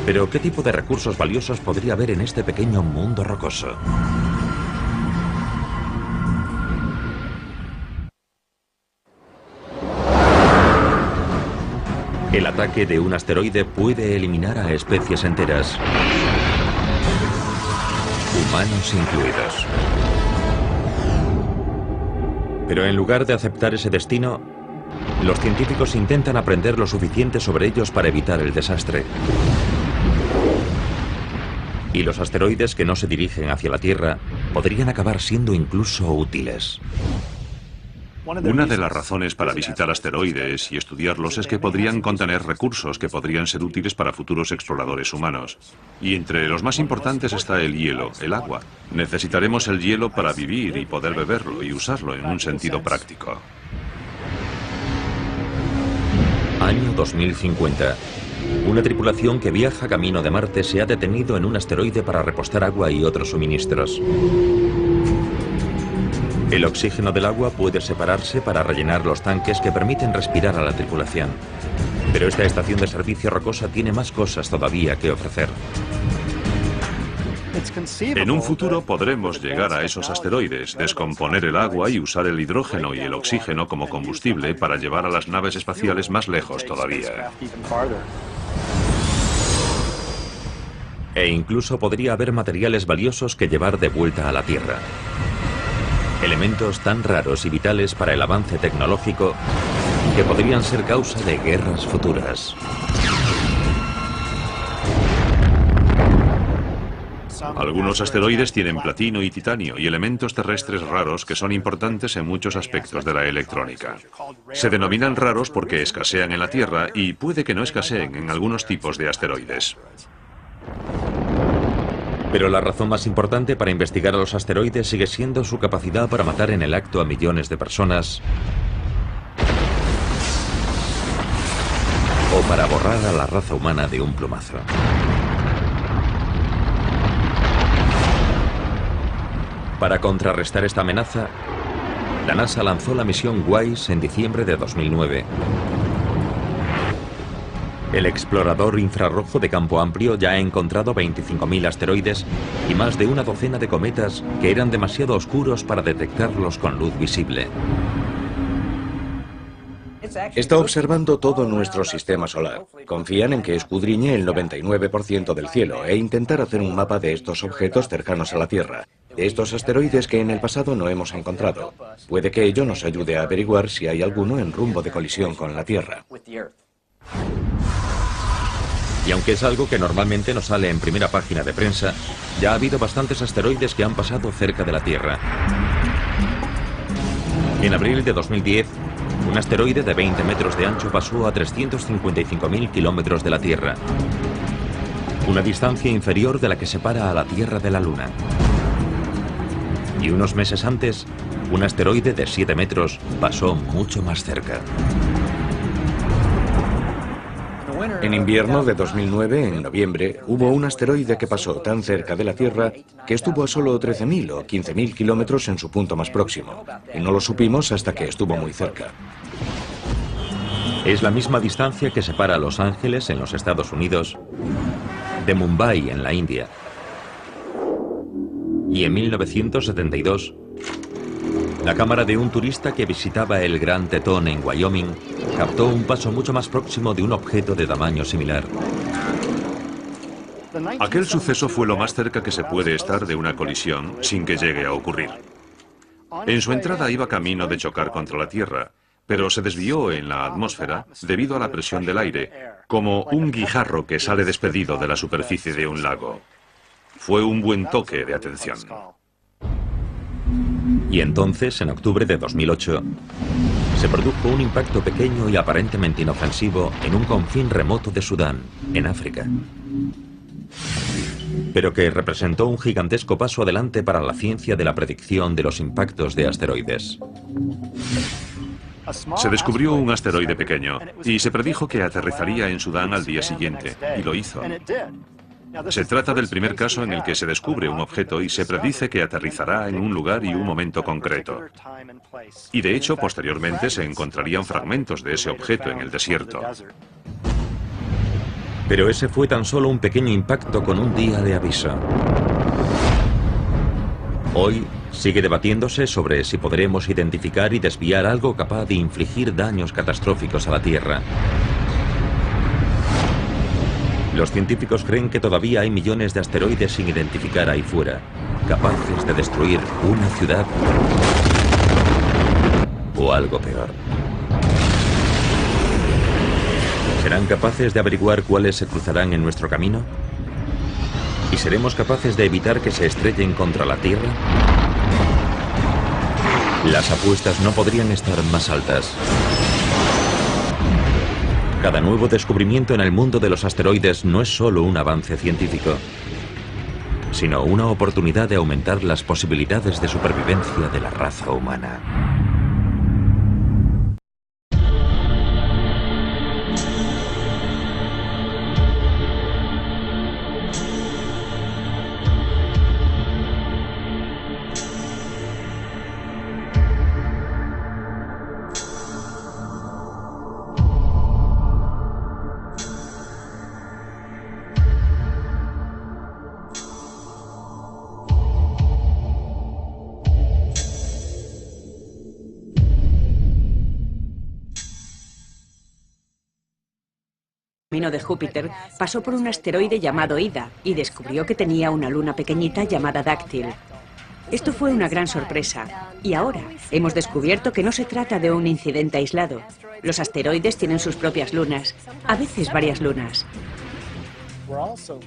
Pero ¿qué tipo de recursos valiosos podría haber en este pequeño mundo rocoso? El ataque de un asteroide puede eliminar a especies enteras, humanos incluidos. Pero en lugar de aceptar ese destino, los científicos intentan aprender lo suficiente sobre ellos para evitar el desastre. Y los asteroides que no se dirigen hacia la Tierra podrían acabar siendo incluso útiles. Una de las razones para visitar asteroides y estudiarlos es que podrían contener recursos que podrían ser útiles para futuros exploradores humanos. Y entre los más importantes está el hielo, el agua. Necesitaremos el hielo para vivir y poder beberlo y usarlo en un sentido práctico. Año 2050. Una tripulación que viaja camino de Marte se ha detenido en un asteroide para repostar agua y otros suministros. El oxígeno del agua puede separarse para rellenar los tanques que permiten respirar a la tripulación. Pero esta estación de servicio rocosa tiene más cosas todavía que ofrecer. En un futuro podremos llegar a esos asteroides, descomponer el agua y usar el hidrógeno y el oxígeno como combustible para llevar a las naves espaciales más lejos todavía. E incluso podría haber materiales valiosos que llevar de vuelta a la Tierra. Elementos tan raros y vitales para el avance tecnológico que podrían ser causa de guerras futuras. Algunos asteroides tienen platino y titanio y elementos terrestres raros que son importantes en muchos aspectos de la electrónica. Se denominan raros porque escasean en la Tierra y puede que no escaseen en algunos tipos de asteroides. Pero la razón más importante para investigar a los asteroides sigue siendo su capacidad para matar en el acto a millones de personas o para borrar a la raza humana de un plumazo. Para contrarrestar esta amenaza, la NASA lanzó la misión WISE en diciembre de 2009. El explorador infrarrojo de campo amplio ya ha encontrado 25.000 asteroides y más de una docena de cometas que eran demasiado oscuros para detectarlos con luz visible. Está observando todo nuestro sistema solar. Confían en que escudriñe el 99% del cielo e intentar hacer un mapa de estos objetos cercanos a la Tierra, de estos asteroides que en el pasado no hemos encontrado. Puede que ello nos ayude a averiguar si hay alguno en rumbo de colisión con la Tierra. Y aunque es algo que normalmente no sale en primera página de prensa, ya ha habido bastantes asteroides que han pasado cerca de la Tierra. En abril de 2010, un asteroide de 20 metros de ancho pasó a 355.000 kilómetros de la Tierra, una distancia inferior de la que separa a la Tierra de la Luna. Y unos meses antes, un asteroide de 7 metros pasó mucho más cerca. En invierno de 2009, en noviembre, hubo un asteroide que pasó tan cerca de la Tierra que estuvo a solo 13.000 o 15.000 kilómetros en su punto más próximo. Y no lo supimos hasta que estuvo muy cerca. Es la misma distancia que separa a Los Ángeles, en los Estados Unidos, de Mumbai, en la India. Y en 1972, la cámara de un turista que visitaba el Gran Tetón en Wyoming captó un paso mucho más próximo de un objeto de tamaño similar. Aquel suceso fue lo más cerca que se puede estar de una colisión sin que llegue a ocurrir. En su entrada iba camino de chocar contra la Tierra, pero se desvió en la atmósfera debido a la presión del aire, como un guijarro que sale despedido de la superficie de un lago. Fue un buen toque de atención. Y entonces, en octubre de 2008, se produjo un impacto pequeño y aparentemente inofensivo en un confín remoto de Sudán, en África, pero que representó un gigantesco paso adelante para la ciencia de la predicción de los impactos de asteroides. Se descubrió un asteroide pequeño y se predijo que aterrizaría en Sudán al día siguiente, y lo hizo. Se trata del primer caso en el que se descubre un objeto y se predice que aterrizará en un lugar y un momento concreto. Y de hecho, posteriormente se encontrarían fragmentos de ese objeto en el desierto. Pero ese fue tan solo un pequeño impacto con un día de aviso. Hoy sigue debatiéndose sobre si podremos identificar y desviar algo capaz de infligir daños catastróficos a la Tierra. Los científicos creen que todavía hay millones de asteroides sin identificar ahí fuera, capaces de destruir una ciudad o algo peor. ¿Serán capaces de averiguar cuáles se cruzarán en nuestro camino? ¿Y seremos capaces de evitar que se estrellen contra la Tierra? Las apuestas no podrían estar más altas. Cada nuevo descubrimiento en el mundo de los asteroides no es solo un avance científico, sino una oportunidad de aumentar las posibilidades de supervivencia de la raza humana. Camino de Júpiter pasó por un asteroide llamado Ida y descubrió que tenía una luna pequeñita llamada Dáctil. Esto fue una gran sorpresa y ahora hemos descubierto que no se trata de un incidente aislado. Los asteroides tienen sus propias lunas, a veces varias lunas.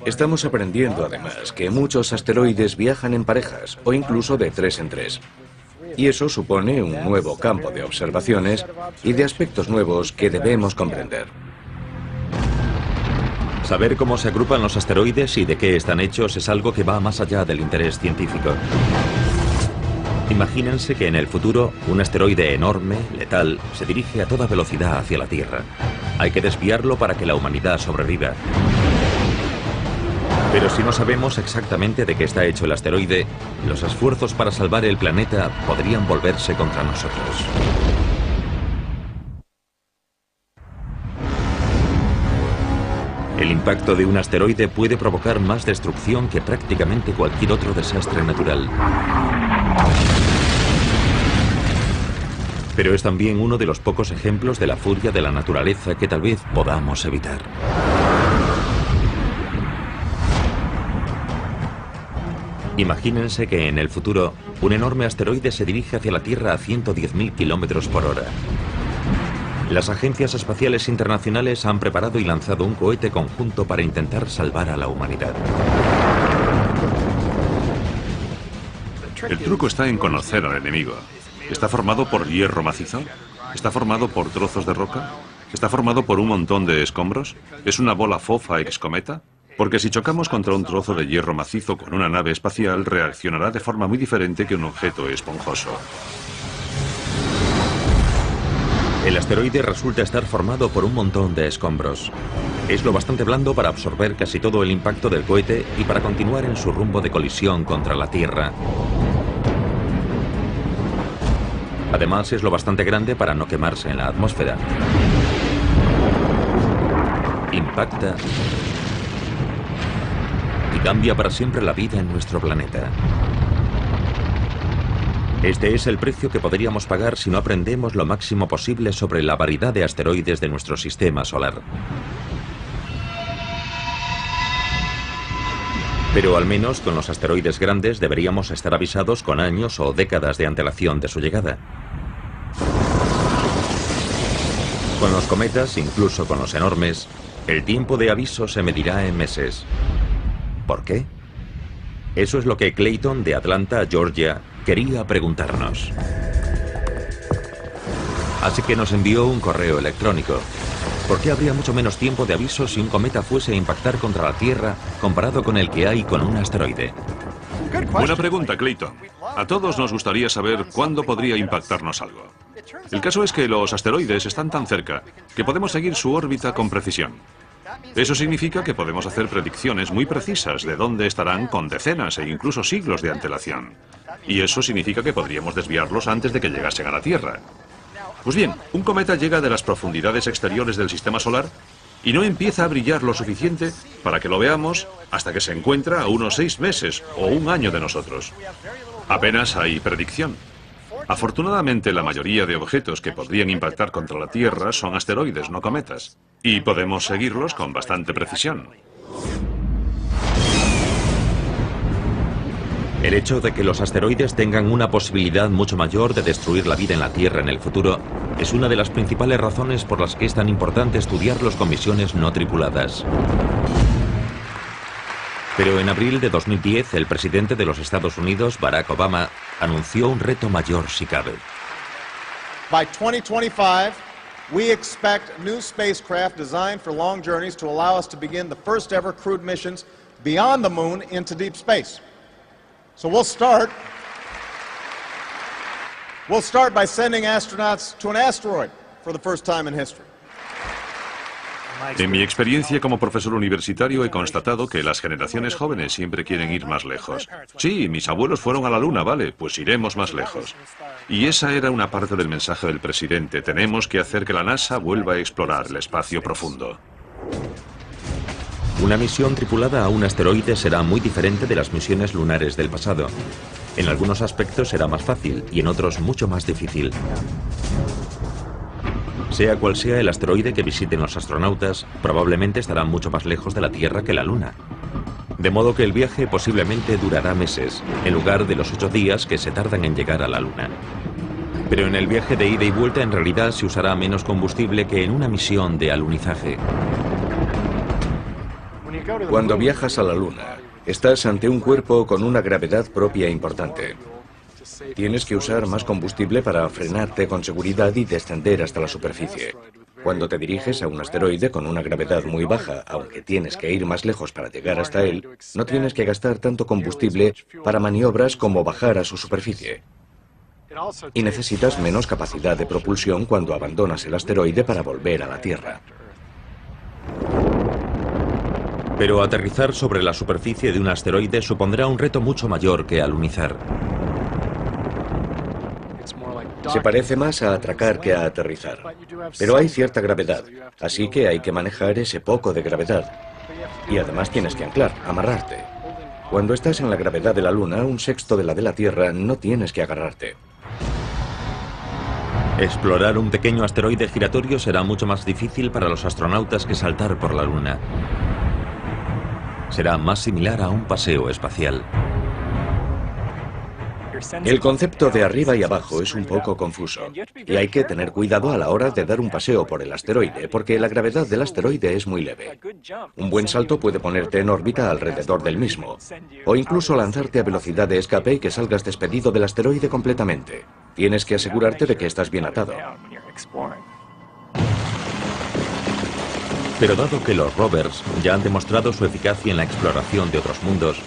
Estamos aprendiendo además que muchos asteroides viajan en parejas o incluso de 3 en 3. Y eso supone un nuevo campo de observaciones y de aspectos nuevos que debemos comprender. Saber cómo se agrupan los asteroides y de qué están hechos es algo que va más allá del interés científico. Imagínense que en el futuro un asteroide enorme, letal, se dirige a toda velocidad hacia la Tierra. Hay que desviarlo para que la humanidad sobreviva. Pero si no sabemos exactamente de qué está hecho el asteroide, los esfuerzos para salvar el planeta podrían volverse contra nosotros. El impacto de un asteroide puede provocar más destrucción que prácticamente cualquier otro desastre natural. Pero es también uno de los pocos ejemplos de la furia de la naturaleza que tal vez podamos evitar. Imagínense que en el futuro un enorme asteroide se dirige hacia la Tierra a 110.000 kilómetros por hora. Las agencias espaciales internacionales han preparado y lanzado un cohete conjunto para intentar salvar a la humanidad. El truco está en conocer al enemigo. ¿Está formado por hierro macizo? ¿Está formado por trozos de roca? ¿Está formado por un montón de escombros? ¿Es una bola fofa excometa? Porque si chocamos contra un trozo de hierro macizo con una nave espacial, reaccionará de forma muy diferente que un objeto esponjoso. El asteroide resulta estar formado por un montón de escombros. Es lo bastante blando para absorber casi todo el impacto del cohete y para continuar en su rumbo de colisión contra la Tierra. Además, es lo bastante grande para no quemarse en la atmósfera. Impacta y cambia para siempre la vida en nuestro planeta. Este es el precio que podríamos pagar si no aprendemos lo máximo posible sobre la variedad de asteroides de nuestro sistema solar. Pero al menos con los asteroides grandes deberíamos estar avisados con años o décadas de antelación de su llegada. Con los cometas, incluso con los enormes, el tiempo de aviso se medirá en meses. ¿Por qué? Eso es lo que Clayton, de Atlanta, Georgia, quería preguntarnos. Así que nos envió un correo electrónico. ¿Por qué habría mucho menos tiempo de aviso si un cometa fuese a impactar contra la Tierra comparado con el que hay con un asteroide? Buena pregunta, Clayton. A todos nos gustaría saber cuándo podría impactarnos algo. El caso es que los asteroides están tan cerca que podemos seguir su órbita con precisión. Eso significa que podemos hacer predicciones muy precisas de dónde estarán con decenas e incluso siglos de antelación. Y eso significa que podríamos desviarlos antes de que llegasen a la Tierra. Pues bien, un cometa llega de las profundidades exteriores del sistema solar y no empieza a brillar lo suficiente para que lo veamos hasta que se encuentra a unos 6 meses o un año de nosotros. Apenas hay predicción. Afortunadamente, la mayoría de objetos que podrían impactar contra la Tierra son asteroides, no cometas. Y podemos seguirlos con bastante precisión. El hecho de que los asteroides tengan una posibilidad mucho mayor de destruir la vida en la Tierra en el futuro es una de las principales razones por las que es tan importante estudiarlos con misiones no tripuladas. Pero en abril de 2010, el presidente de los Estados Unidos, Barack Obama, anunció un reto mayor si cabe. By 2025, we expect new spacecraft designed for long journeys to allow us to begin the first ever crewed missions beyond the moon into deep space. So we'll start by sending astronauts to an asteroid for the first time in history. En mi experiencia como profesor universitario he constatado que las generaciones jóvenes siempre quieren ir más lejos. Sí, mis abuelos fueron a la Luna, vale, pues iremos más lejos. Y esa era una parte del mensaje del presidente. Tenemos que hacer que la NASA vuelva a explorar el espacio profundo. Una misión tripulada a un asteroide será muy diferente de las misiones lunares del pasado. En algunos aspectos será más fácil y en otros mucho más difícil. Sea cual sea el asteroide que visiten los astronautas, probablemente estarán mucho más lejos de la Tierra que la Luna. De modo que el viaje posiblemente durará meses, en lugar de los 8 días que se tardan en llegar a la Luna. Pero en el viaje de ida y vuelta en realidad se usará menos combustible que en una misión de alunizaje. Cuando viajas a la Luna, estás ante un cuerpo con una gravedad propia importante. Tienes que usar más combustible para frenarte con seguridad y descender hasta la superficie. Cuando te diriges a un asteroide con una gravedad muy baja, aunque tienes que ir más lejos para llegar hasta él, no tienes que gastar tanto combustible para maniobras como bajar a su superficie. Y necesitas menos capacidad de propulsión cuando abandonas el asteroide para volver a la Tierra. Pero aterrizar sobre la superficie de un asteroide supondrá un reto mucho mayor que alunizar. Se parece más a atracar que a aterrizar. Pero hay cierta gravedad, así que hay que manejar ese poco de gravedad. Y además tienes que anclar, amarrarte. Cuando estás en la gravedad de la Luna, 1/6 de la Tierra, no tienes que agarrarte. Explorar un pequeño asteroide giratorio será mucho más difícil para los astronautas que saltar por la Luna. Será más similar a un paseo espacial. El concepto de arriba y abajo es un poco confuso, y hay que tener cuidado a la hora de dar un paseo por el asteroide, porque la gravedad del asteroide es muy leve. Un buen salto puede ponerte en órbita alrededor del mismo, o incluso lanzarte a velocidad de escape y que salgas despedido del asteroide completamente. Tienes que asegurarte de que estás bien atado. Pero dado que los rovers ya han demostrado su eficacia en la exploración de otros mundos,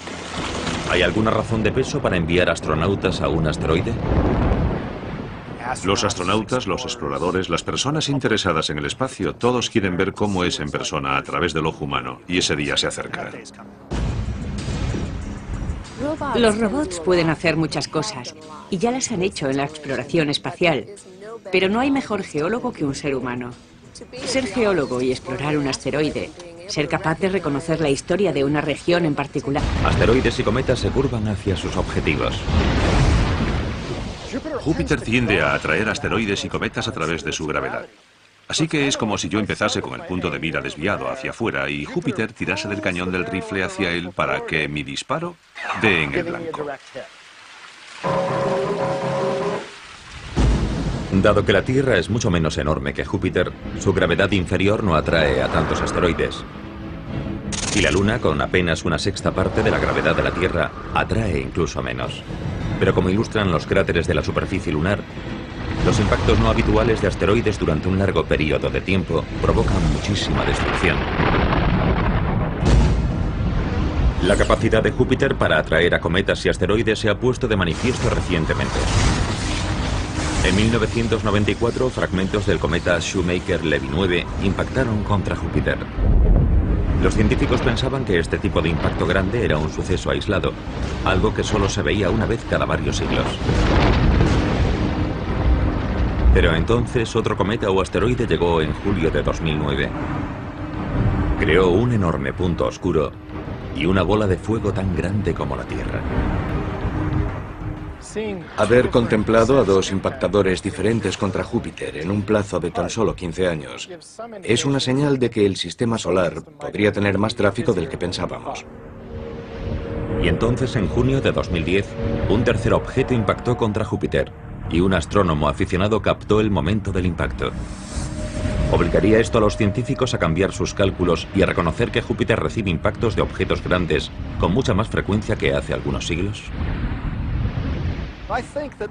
¿hay alguna razón de peso para enviar astronautas a un asteroide? Los astronautas, los exploradores, las personas interesadas en el espacio, todos quieren ver cómo es en persona a través del ojo humano, y ese día se acerca. Los robots pueden hacer muchas cosas, y ya las han hecho en la exploración espacial, pero no hay mejor geólogo que un ser humano. Ser geólogo y explorar un asteroide, ser capaz de reconocer la historia de una región en particular. Asteroides y cometas se curvan hacia sus objetivos. Júpiter tiende a atraer asteroides y cometas a través de su gravedad. Así que es como si yo empezase con el punto de mira desviado hacia afuera y Júpiter tirase del cañón del rifle hacia él para que mi disparo dé en el blanco. Dado que la Tierra es mucho menos enorme que Júpiter, su gravedad inferior no atrae a tantos asteroides. Y la Luna, con apenas una sexta parte de la gravedad de la Tierra, atrae incluso menos. Pero como ilustran los cráteres de la superficie lunar, los impactos no habituales de asteroides durante un largo periodo de tiempo provocan muchísima destrucción. La capacidad de Júpiter para atraer a cometas y asteroides se ha puesto de manifiesto recientemente. En 1994, fragmentos del cometa Shoemaker-Levy 9 impactaron contra Júpiter. Los científicos pensaban que este tipo de impacto grande era un suceso aislado, algo que solo se veía una vez cada varios siglos. Pero entonces otro cometa o asteroide llegó en julio de 2009. Creó un enorme punto oscuro y una bola de fuego tan grande como la Tierra. Haber contemplado a dos impactadores diferentes contra Júpiter en un plazo de tan solo 15 años es una señal de que el sistema solar podría tener más tráfico del que pensábamos. Y entonces, en junio de 2010, un tercer objeto impactó contra Júpiter y un astrónomo aficionado captó el momento del impacto. ¿Obligaría esto a los científicos a cambiar sus cálculos y a reconocer que Júpiter recibe impactos de objetos grandes con mucha más frecuencia que hace algunos siglos?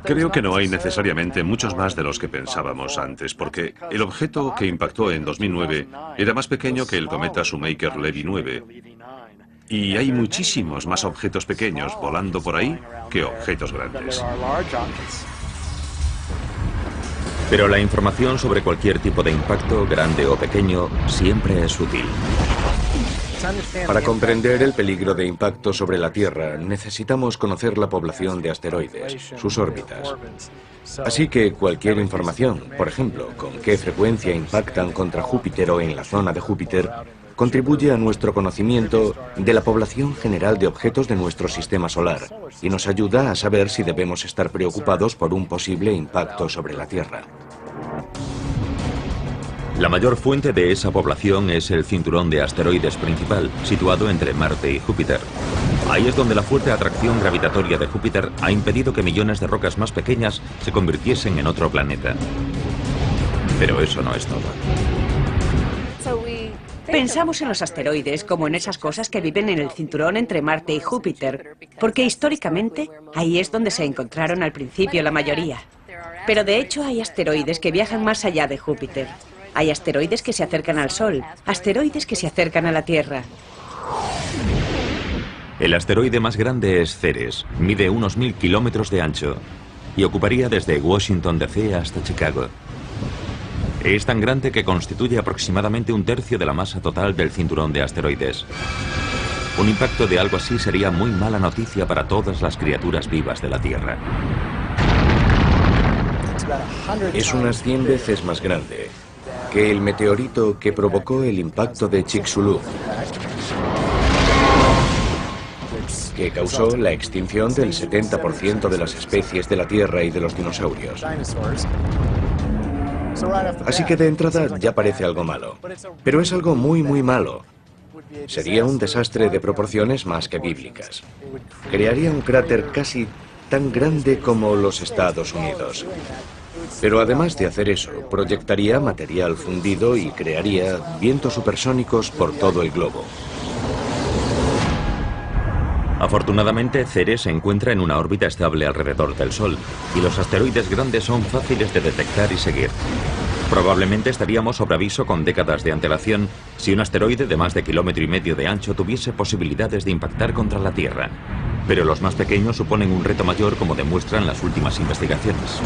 Creo que no hay necesariamente muchos más de los que pensábamos antes, porque el objeto que impactó en 2009 era más pequeño que el cometa Shoemaker-Levy 9. Y hay muchísimos más objetos pequeños volando por ahí que objetos grandes. Pero la información sobre cualquier tipo de impacto, grande o pequeño, siempre es útil. Para comprender el peligro de impacto sobre la Tierra, necesitamos conocer la población de asteroides, sus órbitas. Así que cualquier información, por ejemplo, con qué frecuencia impactan contra Júpiter o en la zona de Júpiter, contribuye a nuestro conocimiento de la población general de objetos de nuestro sistema solar y nos ayuda a saber si debemos estar preocupados por un posible impacto sobre la Tierra. La mayor fuente de esa población es el cinturón de asteroides principal, situado entre Marte y Júpiter. Ahí es donde la fuerte atracción gravitatoria de Júpiter ha impedido que millones de rocas más pequeñas se convirtiesen en otro planeta. Pero eso no es todo. Pensamos en los asteroides como en esas cosas que viven en el cinturón entre Marte y Júpiter, porque históricamente ahí es donde se encontraron al principio la mayoría. Pero de hecho hay asteroides que viajan más allá de Júpiter. Hay asteroides que se acercan al Sol, asteroides que se acercan a la Tierra. El asteroide más grande es Ceres, mide unos 1000 kilómetros de ancho y ocuparía desde Washington DC hasta Chicago. Es tan grande que constituye aproximadamente un tercio de la masa total del cinturón de asteroides. Un impacto de algo así sería muy mala noticia para todas las criaturas vivas de la Tierra. Es unas 100 veces más grande que el meteorito que provocó el impacto de Chicxulub, que causó la extinción del 70% de las especies de la Tierra y de los dinosaurios. Así que de entrada ya parece algo malo. Pero es algo muy, muy malo. Sería un desastre de proporciones más que bíblicas. Crearía un cráter casi tan grande como los Estados Unidos. Pero además de hacer eso, proyectaría material fundido y crearía vientos supersónicos por todo el globo. Afortunadamente, Ceres se encuentra en una órbita estable alrededor del Sol, y los asteroides grandes son fáciles de detectar y seguir. Probablemente estaríamos sobre aviso con décadas de antelación si un asteroide de más de 1,5 kilómetros de ancho tuviese posibilidades de impactar contra la Tierra. Pero los más pequeños suponen un reto mayor, como demuestran las últimas investigaciones.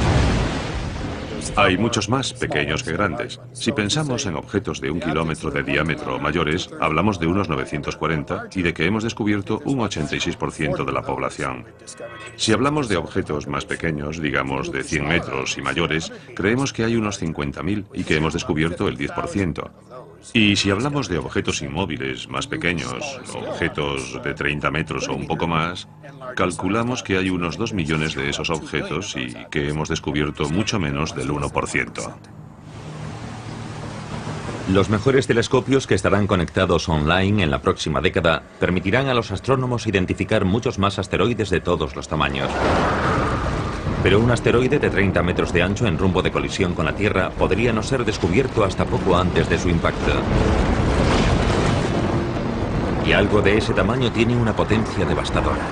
Hay muchos más pequeños que grandes. Si pensamos en objetos de 1 kilómetro de diámetro o mayores, hablamos de unos 940 y de que hemos descubierto un 86% de la población. Si hablamos de objetos más pequeños, digamos de 100 metros y mayores, creemos que hay unos 50.000 y que hemos descubierto el 10%. Y si hablamos de objetos inmóviles más pequeños, objetos de 30 metros o un poco más, calculamos que hay unos 2 millones de esos objetos y que hemos descubierto mucho menos del 1%. Los mejores telescopios que estarán conectados online en la próxima década permitirán a los astrónomos identificar muchos más asteroides de todos los tamaños. Pero un asteroide de 30 metros de ancho en rumbo de colisión con la Tierra podría no ser descubierto hasta poco antes de su impacto. Y algo de ese tamaño tiene una potencia devastadora.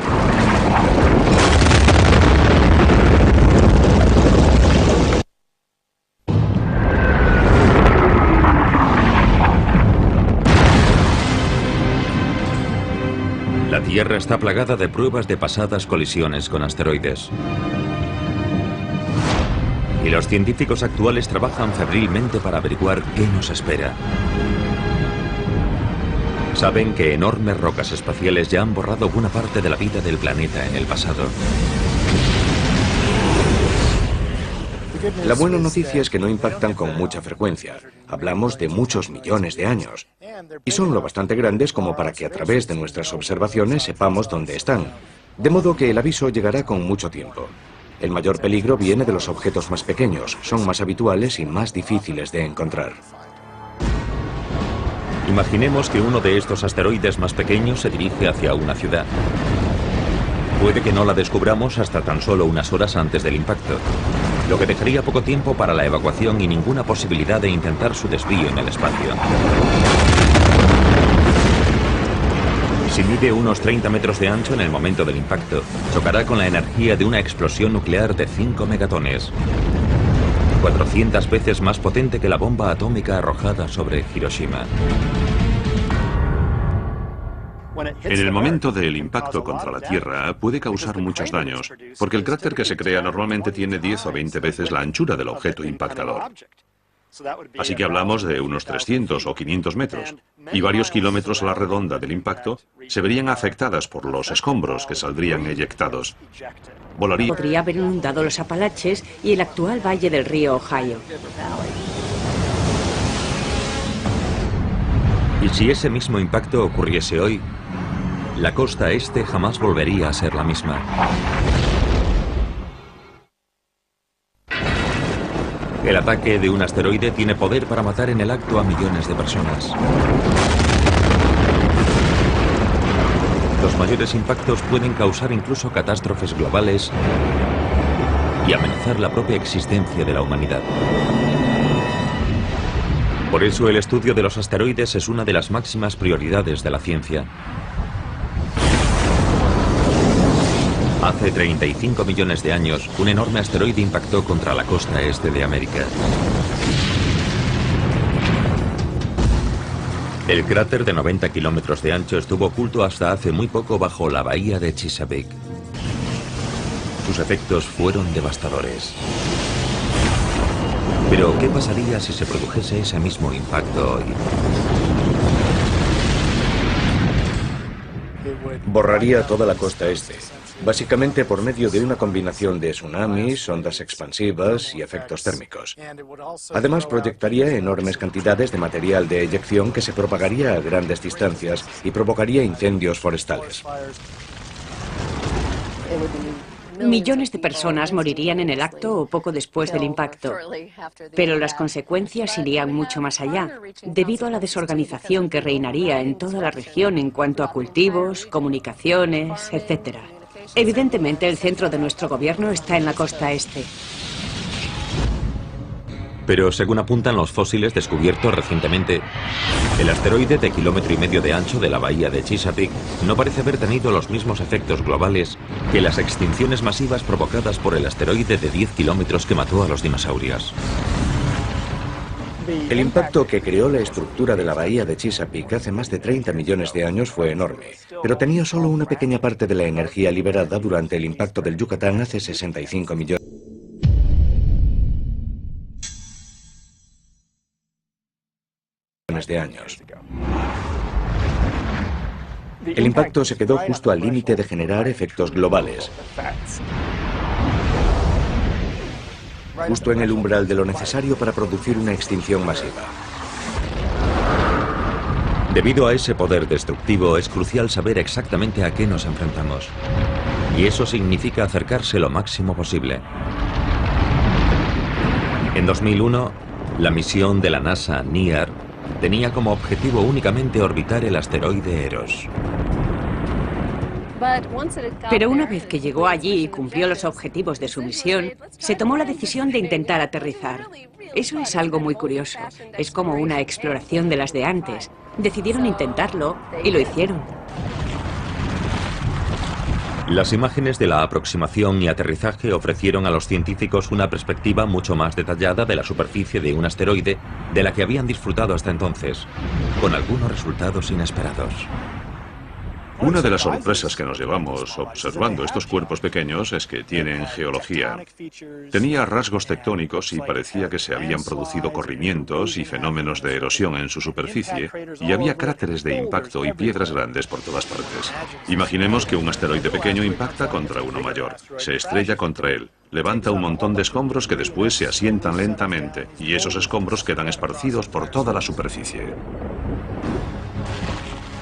La Tierra está plagada de pruebas de pasadas colisiones con asteroides. Y los científicos actuales trabajan febrilmente para averiguar qué nos espera. Saben que enormes rocas espaciales ya han borrado buena parte de la vida del planeta en el pasado. La buena noticia es que no impactan con mucha frecuencia. Hablamos de muchos millones de años. Y son lo bastante grandes como para que a través de nuestras observaciones sepamos dónde están. De modo que el aviso llegará con mucho tiempo. El mayor peligro viene de los objetos más pequeños. Son más habituales y más difíciles de encontrar. Imaginemos que uno de estos asteroides más pequeños se dirige hacia una ciudad. Puede que no la descubramos hasta tan solo unas horas antes del impacto, lo que dejaría poco tiempo para la evacuación y ninguna posibilidad de intentar su desvío en el espacio. Si mide unos 30 metros de ancho en el momento del impacto, chocará con la energía de una explosión nuclear de 5 megatones. 400 veces más potente que la bomba atómica arrojada sobre Hiroshima. En el momento del impacto contra la Tierra puede causar muchos daños, porque el cráter que se crea normalmente tiene 10 o 20 veces la anchura del objeto impactador. Así que hablamos de unos 300 o 500 metros, y varios kilómetros a la redonda del impacto se verían afectadas por los escombros que saldrían eyectados. Podría haber inundado los Apalaches y el actual valle del río Ohio. Y si ese mismo impacto ocurriese hoy, la costa este jamás volvería a ser la misma. El ataque de un asteroide tiene poder para matar en el acto a millones de personas. Los mayores impactos pueden causar incluso catástrofes globales y amenazar la propia existencia de la humanidad. Por eso el estudio de los asteroides es una de las máximas prioridades de la ciencia. Hace 35 millones de años, un enorme asteroide impactó contra la costa este de América. El cráter de 90 kilómetros de ancho estuvo oculto hasta hace muy poco bajo la bahía de Chesapeake. Sus efectos fueron devastadores. Pero, ¿qué pasaría si se produjese ese mismo impacto hoy? Borraría toda la costa este, básicamente por medio de una combinación de tsunamis, ondas expansivas y efectos térmicos. Además, proyectaría enormes cantidades de material de eyección que se propagaría a grandes distancias y provocaría incendios forestales. Millones de personas morirían en el acto o poco después del impacto, pero las consecuencias irían mucho más allá, debido a la desorganización que reinaría en toda la región en cuanto a cultivos, comunicaciones, etc. Evidentemente, el centro de nuestro gobierno está en la costa este. Pero según apuntan los fósiles descubiertos recientemente, el asteroide de 1,5 kilómetros de ancho de la bahía de Chesapeake no parece haber tenido los mismos efectos globales que las extinciones masivas provocadas por el asteroide de 10 kilómetros que mató a los dinosaurios. El impacto que creó la estructura de la bahía de Chesapeake hace más de 30 millones de años fue enorme, pero tenía solo una pequeña parte de la energía liberada durante el impacto del Yucatán hace 65 millones de años. El impacto se quedó justo al límite de generar efectos globales, justo en el umbral de lo necesario para producir una extinción masiva. Debido a ese poder destructivo, es crucial saber exactamente a qué nos enfrentamos. Y eso significa acercarse lo máximo posible. En 2001, la misión de la NASA NEAR tenía como objetivo únicamente orbitar el asteroide Eros. Pero una vez que llegó allí y cumplió los objetivos de su misión, se tomó la decisión de intentar aterrizar. Eso es algo muy curioso. Es como una exploración de las de antes. Decidieron intentarlo y lo hicieron. Las imágenes de la aproximación y aterrizaje ofrecieron a los científicos una perspectiva mucho más detallada de la superficie de un asteroide de la que habían disfrutado hasta entonces, con algunos resultados inesperados. Una de las sorpresas que nos llevamos observando estos cuerpos pequeños es que tienen geología. Tenía rasgos tectónicos y parecía que se habían producido corrimientos y fenómenos de erosión en su superficie, y había cráteres de impacto y piedras grandes por todas partes. Imaginemos que un asteroide pequeño impacta contra uno mayor, se estrella contra él, levanta un montón de escombros que después se asientan lentamente, y esos escombros quedan esparcidos por toda la superficie.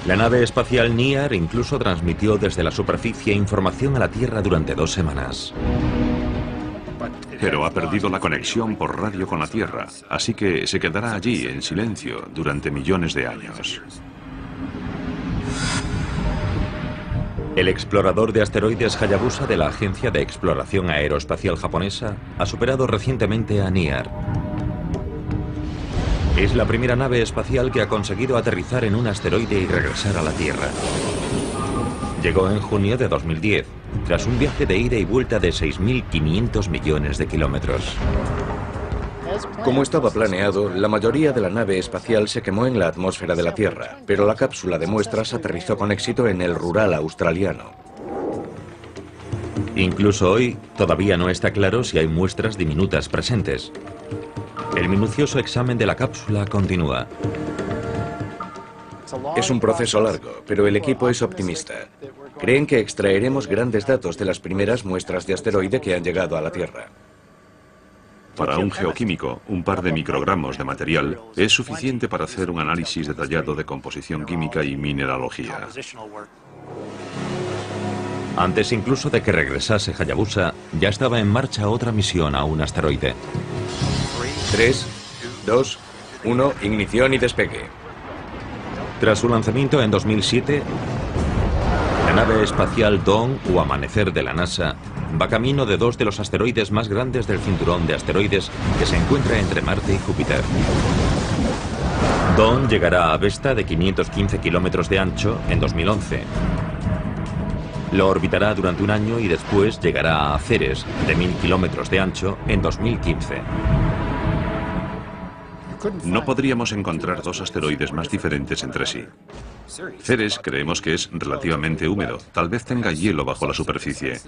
La nave espacial NEAR incluso transmitió desde la superficie información a la Tierra durante 2 semanas. Pero ha perdido la conexión por radio con la Tierra, así que se quedará allí en silencio durante millones de años. El explorador de asteroides Hayabusa de la Agencia de Exploración Aeroespacial Japonesa ha superado recientemente a NEAR. Es la primera nave espacial que ha conseguido aterrizar en un asteroide y regresar a la Tierra. Llegó en junio de 2010, tras un viaje de ida y vuelta de 6.500 millones de kilómetros. Como estaba planeado, la mayoría de la nave espacial se quemó en la atmósfera de la Tierra, pero la cápsula de muestras aterrizó con éxito en el rural australiano. Incluso hoy, todavía no está claro si hay muestras diminutas presentes. El minucioso examen de la cápsula continúa. Es un proceso largo, pero el equipo es optimista. Creen que extraeremos grandes datos de las primeras muestras de asteroide que han llegado a la Tierra. Para un geoquímico, un par de microgramos de material es suficiente para hacer un análisis detallado de composición química y mineralogía. Antes incluso de que regresase Hayabusa, ya estaba en marcha otra misión a un asteroide. 3, 2, 1, ignición y despegue. Tras su lanzamiento en 2007, la nave espacial Dawn o Amanecer de la NASA va camino de 2 de los asteroides más grandes del cinturón de asteroides que se encuentra entre Marte y Júpiter. Dawn llegará a Vesta de 515 kilómetros de ancho en 2011. Lo orbitará durante un año y después llegará a Ceres de 1.000 kilómetros de ancho en 2015. No podríamos encontrar 2 asteroides más diferentes entre sí. Ceres creemos que es relativamente húmedo, tal vez tenga hielo bajo la superficie.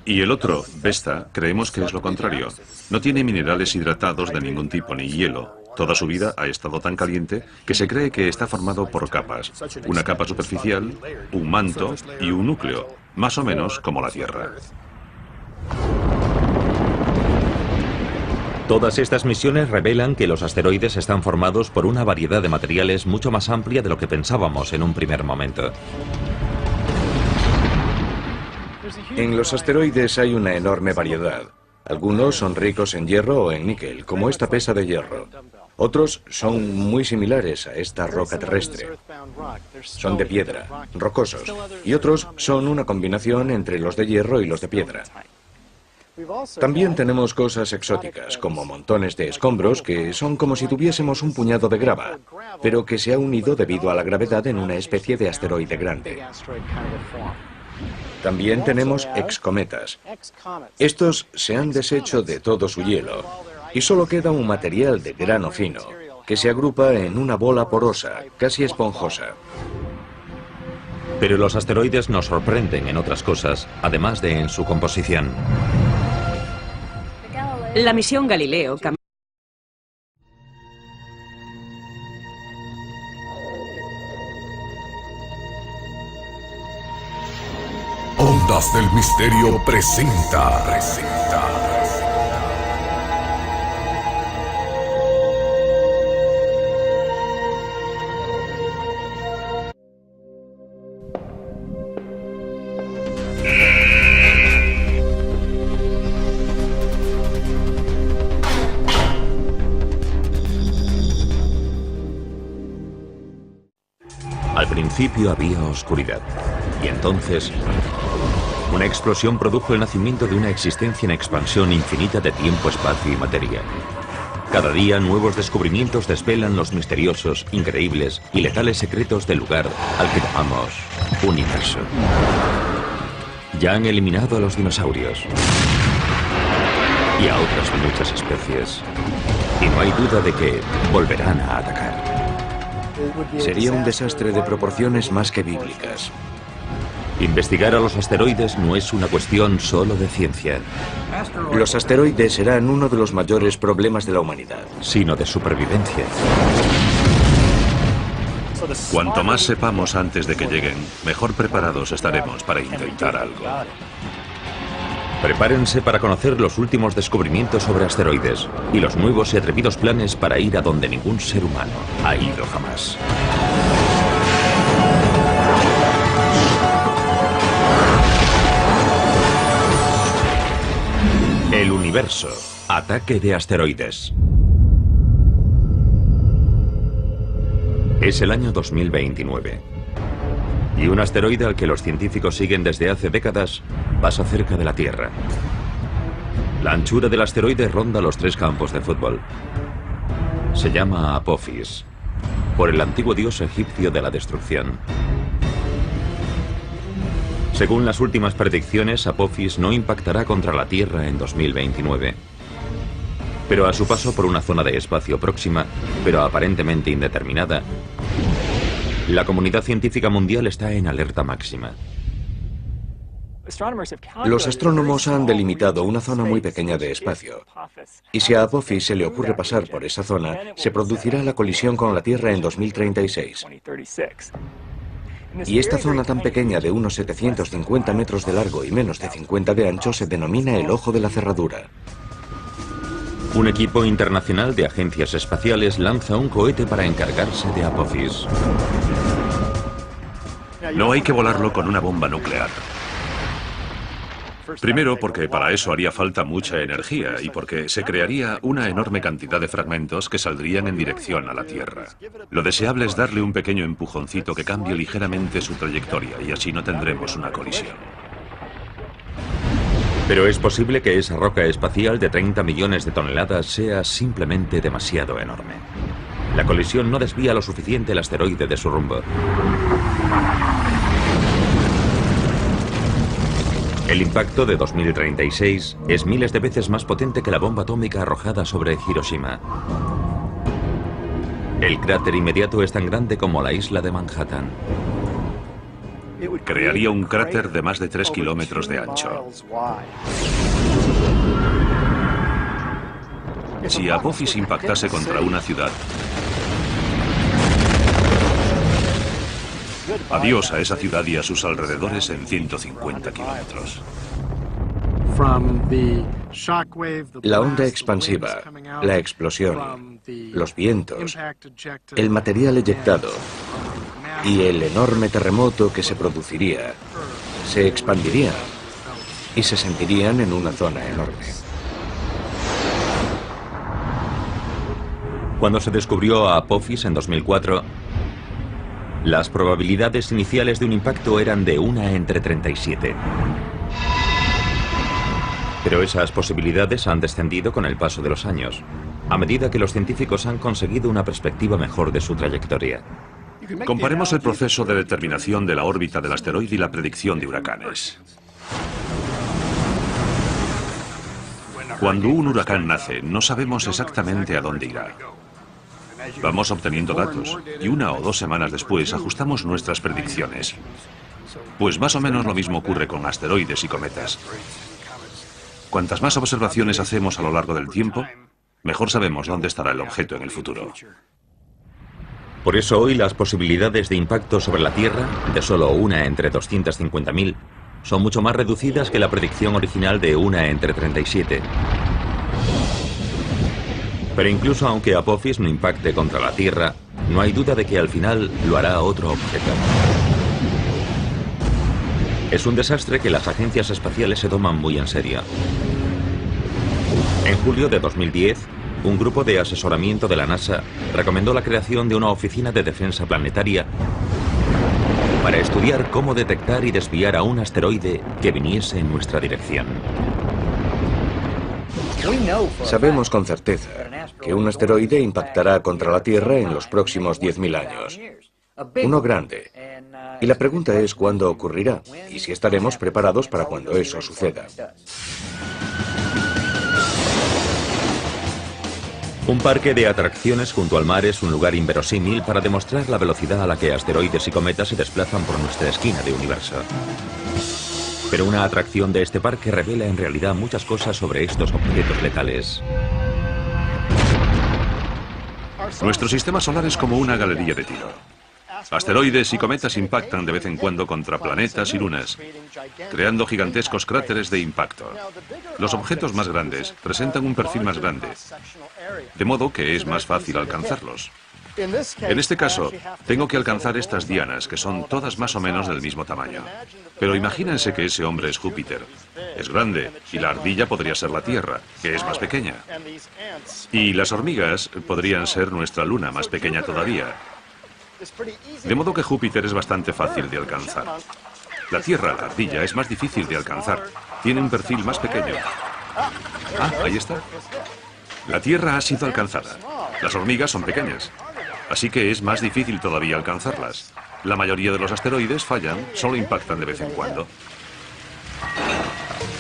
Y el otro, Vesta, creemos que es lo contrario. No tiene minerales hidratados de ningún tipo ni hielo. Toda su vida ha estado tan caliente que se cree que está formado por capas. Una capa superficial, un manto y un núcleo, más o menos como la Tierra. Todas estas misiones revelan que los asteroides están formados por una variedad de materiales mucho más amplia de lo que pensábamos en un primer momento. En los asteroides hay una enorme variedad. Algunos son ricos en hierro o en níquel, como esta pesa de hierro. Otros son muy similares a esta roca terrestre. Son de piedra, rocosos. Y otros son una combinación entre los de hierro y los de piedra. También tenemos cosas exóticas, como montones de escombros que son como si tuviésemos un puñado de grava, pero que se ha unido debido a la gravedad en una especie de asteroide grande. También tenemos excometas. Estos se han deshecho de todo su hielo y solo queda un material de grano fino que se agrupa en una bola porosa, casi esponjosa. Pero los asteroides nos sorprenden en otras cosas, además de en su composición. La misión Galileo Ondas del Misterio presenta. Al principio había oscuridad, y entonces una explosión produjo el nacimiento de una existencia en expansión infinita de tiempo, espacio y materia. Cada día nuevos descubrimientos desvelan los misteriosos, increíbles y letales secretos del lugar al que llamamos universo. Ya han eliminado a los dinosaurios y a otras muchas especies, y no hay duda de que volverán a atacar. Sería un desastre de proporciones más que bíblicas. Investigar a los asteroides no es una cuestión solo de ciencia, Los asteroides serán uno de los mayores problemas de la humanidad. sino de supervivencia. Cuanto más sepamos antes de que lleguen, mejor preparados estaremos para intentar algo. Prepárense para conocer los últimos descubrimientos sobre asteroides y los nuevos y atrevidos planes para ir a donde ningún ser humano ha ido jamás. El universo. Ataque de asteroides. Es el año 2029. Y un asteroide al que los científicos siguen desde hace décadas pasa cerca de la Tierra. La anchura del asteroide ronda los 3 campos de fútbol. Se llama Apophis, por el antiguo dios egipcio de la destrucción. Según las últimas predicciones, Apophis no impactará contra la Tierra en 2029. Pero a su paso por una zona de espacio próxima, pero aparentemente indeterminada, la comunidad científica mundial está en alerta máxima. Los astrónomos han delimitado una zona muy pequeña de espacio. Y si a Apophis se le ocurre pasar por esa zona, se producirá la colisión con la Tierra en 2036. Y esta zona tan pequeña de unos 750 metros de largo y menos de 50 de ancho se denomina el ojo de la cerradura. Un equipo internacional de agencias espaciales lanza un cohete para encargarse de Apophis. No hay que volarlo con una bomba nuclear. Primero, porque para eso haría falta mucha energía y porque se crearía una enorme cantidad de fragmentos que saldrían en dirección a la Tierra. Lo deseable es darle un pequeño empujoncito que cambie ligeramente su trayectoria y así no tendremos una colisión. Pero es posible que esa roca espacial de 30 millones de toneladas sea simplemente demasiado enorme. La colisión no desvía lo suficiente el asteroide de su rumbo. El impacto de 2036 es miles de veces más potente que la bomba atómica arrojada sobre Hiroshima. El cráter inmediato es tan grande como la isla de Manhattan. Crearía un cráter de más de 3 kilómetros de ancho. Si Apophis impactase contra una ciudad, adiós a esa ciudad y a sus alrededores en 150 kilómetros. La onda expansiva, la explosión, los vientos, el material eyectado y el enorme terremoto que se produciría se expandirían y se sentirían en una zona enorme. Cuando se descubrió a Apophis en 2004, las probabilidades iniciales de un impacto eran de 1 entre 37. Pero esas posibilidades han descendido con el paso de los años, a medida que los científicos han conseguido una perspectiva mejor de su trayectoria. Comparemos el proceso de determinación de la órbita del asteroide y la predicción de huracanes. Cuando un huracán nace, no sabemos exactamente a dónde irá. Vamos obteniendo datos y 1 o 2 semanas después ajustamos nuestras predicciones. Pues más o menos lo mismo ocurre con asteroides y cometas. Cuantas más observaciones hacemos a lo largo del tiempo, mejor sabemos dónde estará el objeto en el futuro. Por eso hoy las posibilidades de impacto sobre la Tierra, de solo 1 entre 250.000, son mucho más reducidas que la predicción original de 1 entre 37. Pero incluso aunque Apophis no impacte contra la Tierra, no hay duda de que al final lo hará otro objeto. Es un desastre que las agencias espaciales se toman muy en serio. En julio de 2010, un grupo de asesoramiento de la NASA recomendó la creación de una oficina de defensa planetaria para estudiar cómo detectar y desviar a un asteroide que viniese en nuestra dirección. Sabemos con certeza que un asteroide impactará contra la Tierra en los próximos 10.000 años. Uno grande. Y la pregunta es cuándo ocurrirá y si estaremos preparados para cuando eso suceda. Un parque de atracciones junto al mar es un lugar inverosímil para demostrar la velocidad a la que asteroides y cometas se desplazan por nuestra esquina de universo. Pero una atracción de este parque revela en realidad muchas cosas sobre estos objetos letales. Nuestro sistema solar es como una galería de tiro. Asteroides y cometas impactan de vez en cuando contra planetas y lunas, creando gigantescos cráteres de impacto. Los objetos más grandes presentan un perfil más grande, de modo que es más fácil alcanzarlos. En este caso, tengo que alcanzar estas dianas, que son todas más o menos del mismo tamaño. Pero imagínense que ese hombre es Júpiter. Es grande, y la ardilla podría ser la Tierra, que es más pequeña. Y las hormigas podrían ser nuestra luna, más pequeña todavía. De modo que Júpiter es bastante fácil de alcanzar. La Tierra, la ardilla, es más difícil de alcanzar. Tiene un perfil más pequeño. Ah, ahí está. La Tierra ha sido alcanzada. Las hormigas son pequeñas. Así que es más difícil todavía alcanzarlas. La mayoría de los asteroides fallan, solo impactan de vez en cuando.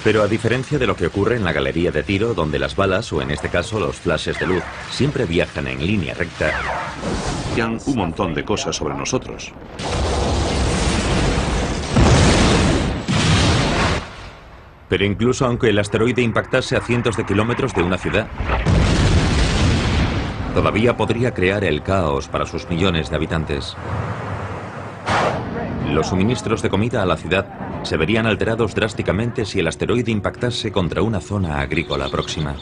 Pero a diferencia de lo que ocurre en la galería de tiro, donde las balas, o en este caso los flashes de luz, siempre viajan en línea recta, Un montón de cosas sobre nosotros. Pero incluso aunque el asteroide impactase a cientos de kilómetros de una ciudad, todavía podría crear el caos para sus millones de habitantes. Los suministros de comida a la ciudad se verían alterados drásticamente si el asteroide impactase contra una zona agrícola próxima.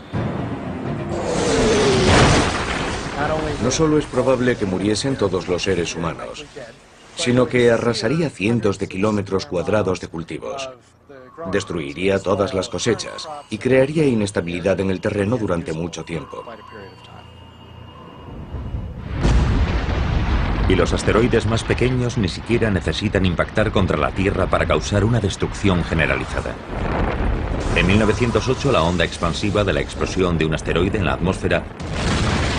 No solo es probable que muriesen todos los seres humanos, sino que arrasaría cientos de kilómetros cuadrados de cultivos. Destruiría todas las cosechas y crearía inestabilidad en el terreno durante mucho tiempo. Y los asteroides más pequeños ni siquiera necesitan impactar contra la Tierra para causar una destrucción generalizada. En 1908, la onda expansiva de la explosión de un asteroide en la atmósfera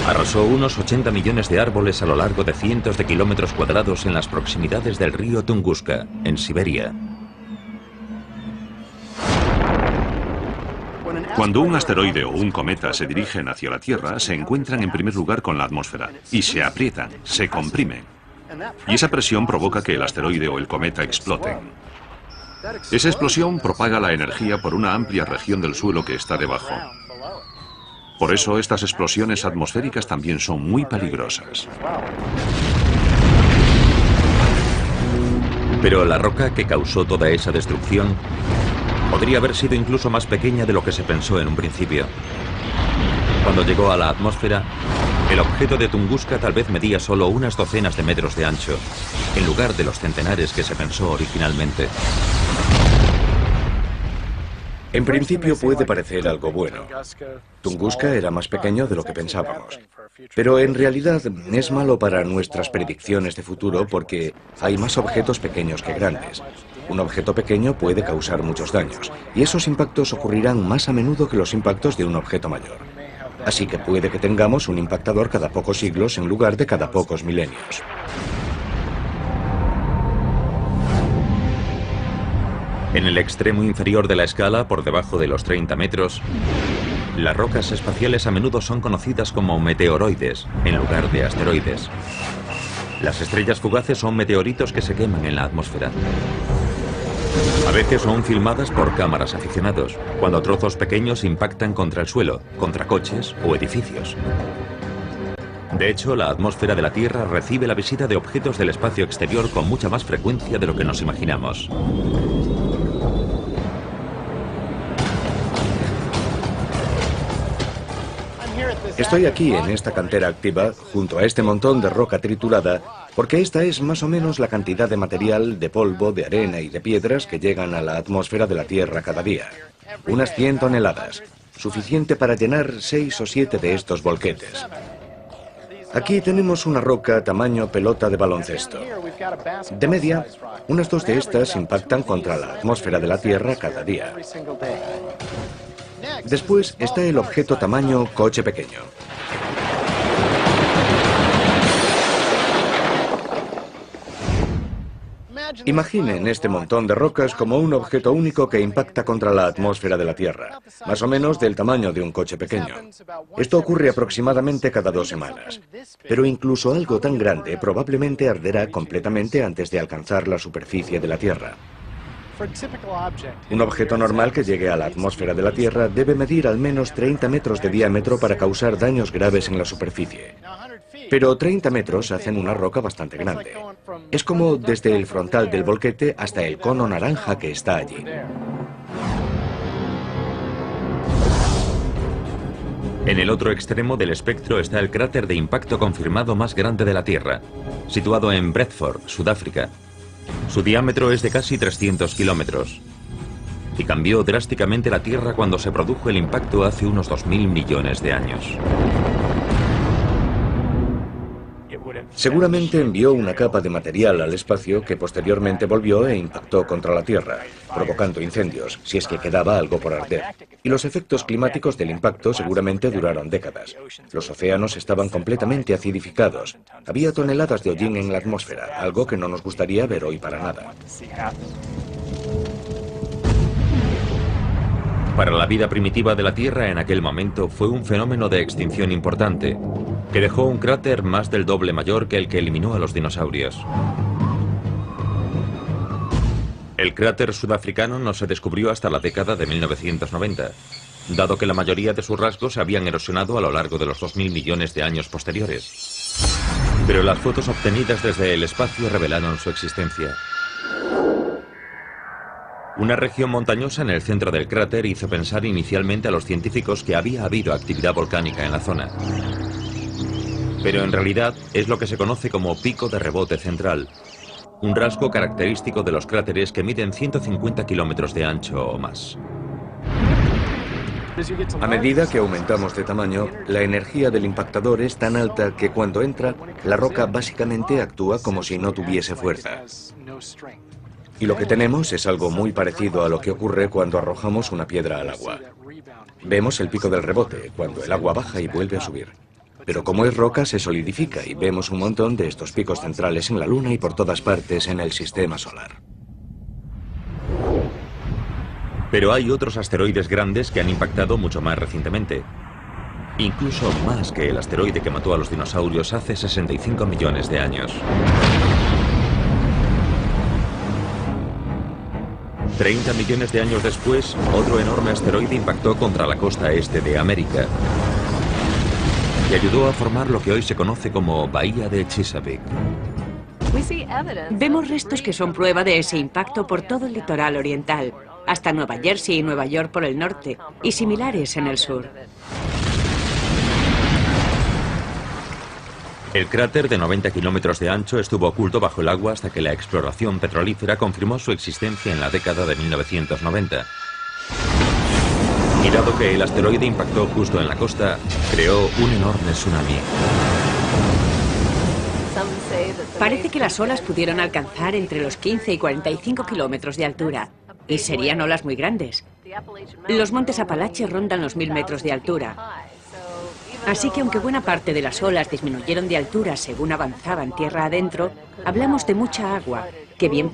arrasó unos 80 millones de árboles a lo largo de cientos de kilómetros cuadrados en las proximidades del río Tunguska, en Siberia. Cuando un asteroide o un cometa se dirigen hacia la Tierra, se encuentran en primer lugar con la atmósfera y se aprietan, se comprimen. Y esa presión provoca que el asteroide o el cometa exploten. Esa explosión propaga la energía por una amplia región del suelo que está debajo. Por eso estas explosiones atmosféricas también son muy peligrosas. Pero la roca que causó toda esa destrucción podría haber sido incluso más pequeña de lo que se pensó en un principio. Cuando llegó a la atmósfera, el objeto de Tunguska tal vez medía solo unas docenas de metros de ancho, en lugar de los centenares que se pensó originalmente. En principio puede parecer algo bueno. Tunguska era más pequeño de lo que pensábamos. Pero en realidad es malo para nuestras predicciones de futuro porque hay más objetos pequeños que grandes. Un objeto pequeño puede causar muchos daños, y esos impactos ocurrirán más a menudo que los impactos de un objeto mayor. Así que puede que tengamos un impactador cada pocos siglos en lugar de cada pocos milenios. En el extremo inferior de la escala, por debajo de los 30 metros, las rocas espaciales a menudo son conocidas como meteoroides, en lugar de asteroides. Las estrellas fugaces son meteoritos que se queman en la atmósfera. A veces son filmadas por cámaras aficionados, cuando trozos pequeños impactan contra el suelo, contra coches o edificios. De hecho, la atmósfera de la Tierra recibe la visita de objetos del espacio exterior con mucha más frecuencia de lo que nos imaginamos. Estoy aquí en esta cantera activa, junto a este montón de roca triturada, porque esta es más o menos la cantidad de material, de polvo, de arena y de piedras que llegan a la atmósfera de la Tierra cada día. Unas 100 toneladas, suficiente para llenar 6 o 7 de estos volquetes. Aquí tenemos una roca tamaño pelota de baloncesto. De media, unas 2 de estas impactan contra la atmósfera de la Tierra cada día. Después está el objeto tamaño coche pequeño. Imaginen este montón de rocas como un objeto único que impacta contra la atmósfera de la Tierra, más o menos del tamaño de un coche pequeño. Esto ocurre aproximadamente cada 2 semanas. Pero incluso algo tan grande probablemente arderá completamente antes de alcanzar la superficie de la Tierra. Un objeto normal que llegue a la atmósfera de la Tierra debe medir al menos 30 metros de diámetro para causar daños graves en la superficie. Pero 30 metros hacen una roca bastante grande. Es como desde el frontal del volquete hasta el cono naranja que está allí. En el otro extremo del espectro está el cráter de impacto confirmado más grande de la Tierra, situado en Bredford, Sudáfrica. Su diámetro es de casi 300 kilómetros y cambió drásticamente la Tierra cuando se produjo el impacto hace unos 2.000 millones de años. Seguramente envió una capa de material al espacio que posteriormente volvió e impactó contra la Tierra, provocando incendios, si es que quedaba algo por arder. Y los efectos climáticos del impacto seguramente duraron décadas. Los océanos estaban completamente acidificados. Había toneladas de hollín en la atmósfera, algo que no nos gustaría ver hoy para nada. Para la vida primitiva de la Tierra en aquel momento fue un fenómeno de extinción importante, que dejó un cráter más del doble mayor que el que eliminó a los dinosaurios. El cráter sudafricano no se descubrió hasta la década de 1990, dado que la mayoría de sus rasgos se habían erosionado a lo largo de los 2.000 millones de años posteriores. Pero las fotos obtenidas desde el espacio revelaron su existencia. Una región montañosa en el centro del cráter hizo pensar inicialmente a los científicos que había habido actividad volcánica en la zona. Pero en realidad es lo que se conoce como pico de rebote central, un rasgo característico de los cráteres que miden 150 kilómetros de ancho o más. A medida que aumentamos de tamaño, la energía del impactador es tan alta que cuando entra, la roca básicamente actúa como si no tuviese fuerza. Y lo que tenemos es algo muy parecido a lo que ocurre cuando arrojamos una piedra al agua. Vemos el pico del rebote, cuando el agua baja y vuelve a subir. Pero como es roca, se solidifica y vemos un montón de estos picos centrales en la Luna y por todas partes en el sistema solar. Pero hay otros asteroides grandes que han impactado mucho más recientemente. Incluso más que el asteroide que mató a los dinosaurios hace 65 millones de años. 30 millones de años después, otro enorme asteroide impactó contra la costa este de América y ayudó a formar lo que hoy se conoce como Bahía de Chesapeake. Vemos restos que son prueba de ese impacto por todo el litoral oriental, hasta Nueva Jersey y Nueva York por el norte, y similares en el sur. El cráter de 90 kilómetros de ancho estuvo oculto bajo el agua hasta que la exploración petrolífera confirmó su existencia en la década de 1990. Y dado que el asteroide impactó justo en la costa, creó un enorme tsunami. Parece que las olas pudieron alcanzar entre los 15 y 45 kilómetros de altura, y serían olas muy grandes. Los montes Apalache rondan los 1000 metros de altura. Así que aunque buena parte de las olas disminuyeron de altura según avanzaban tierra adentro, hablamos de mucha agua, que bien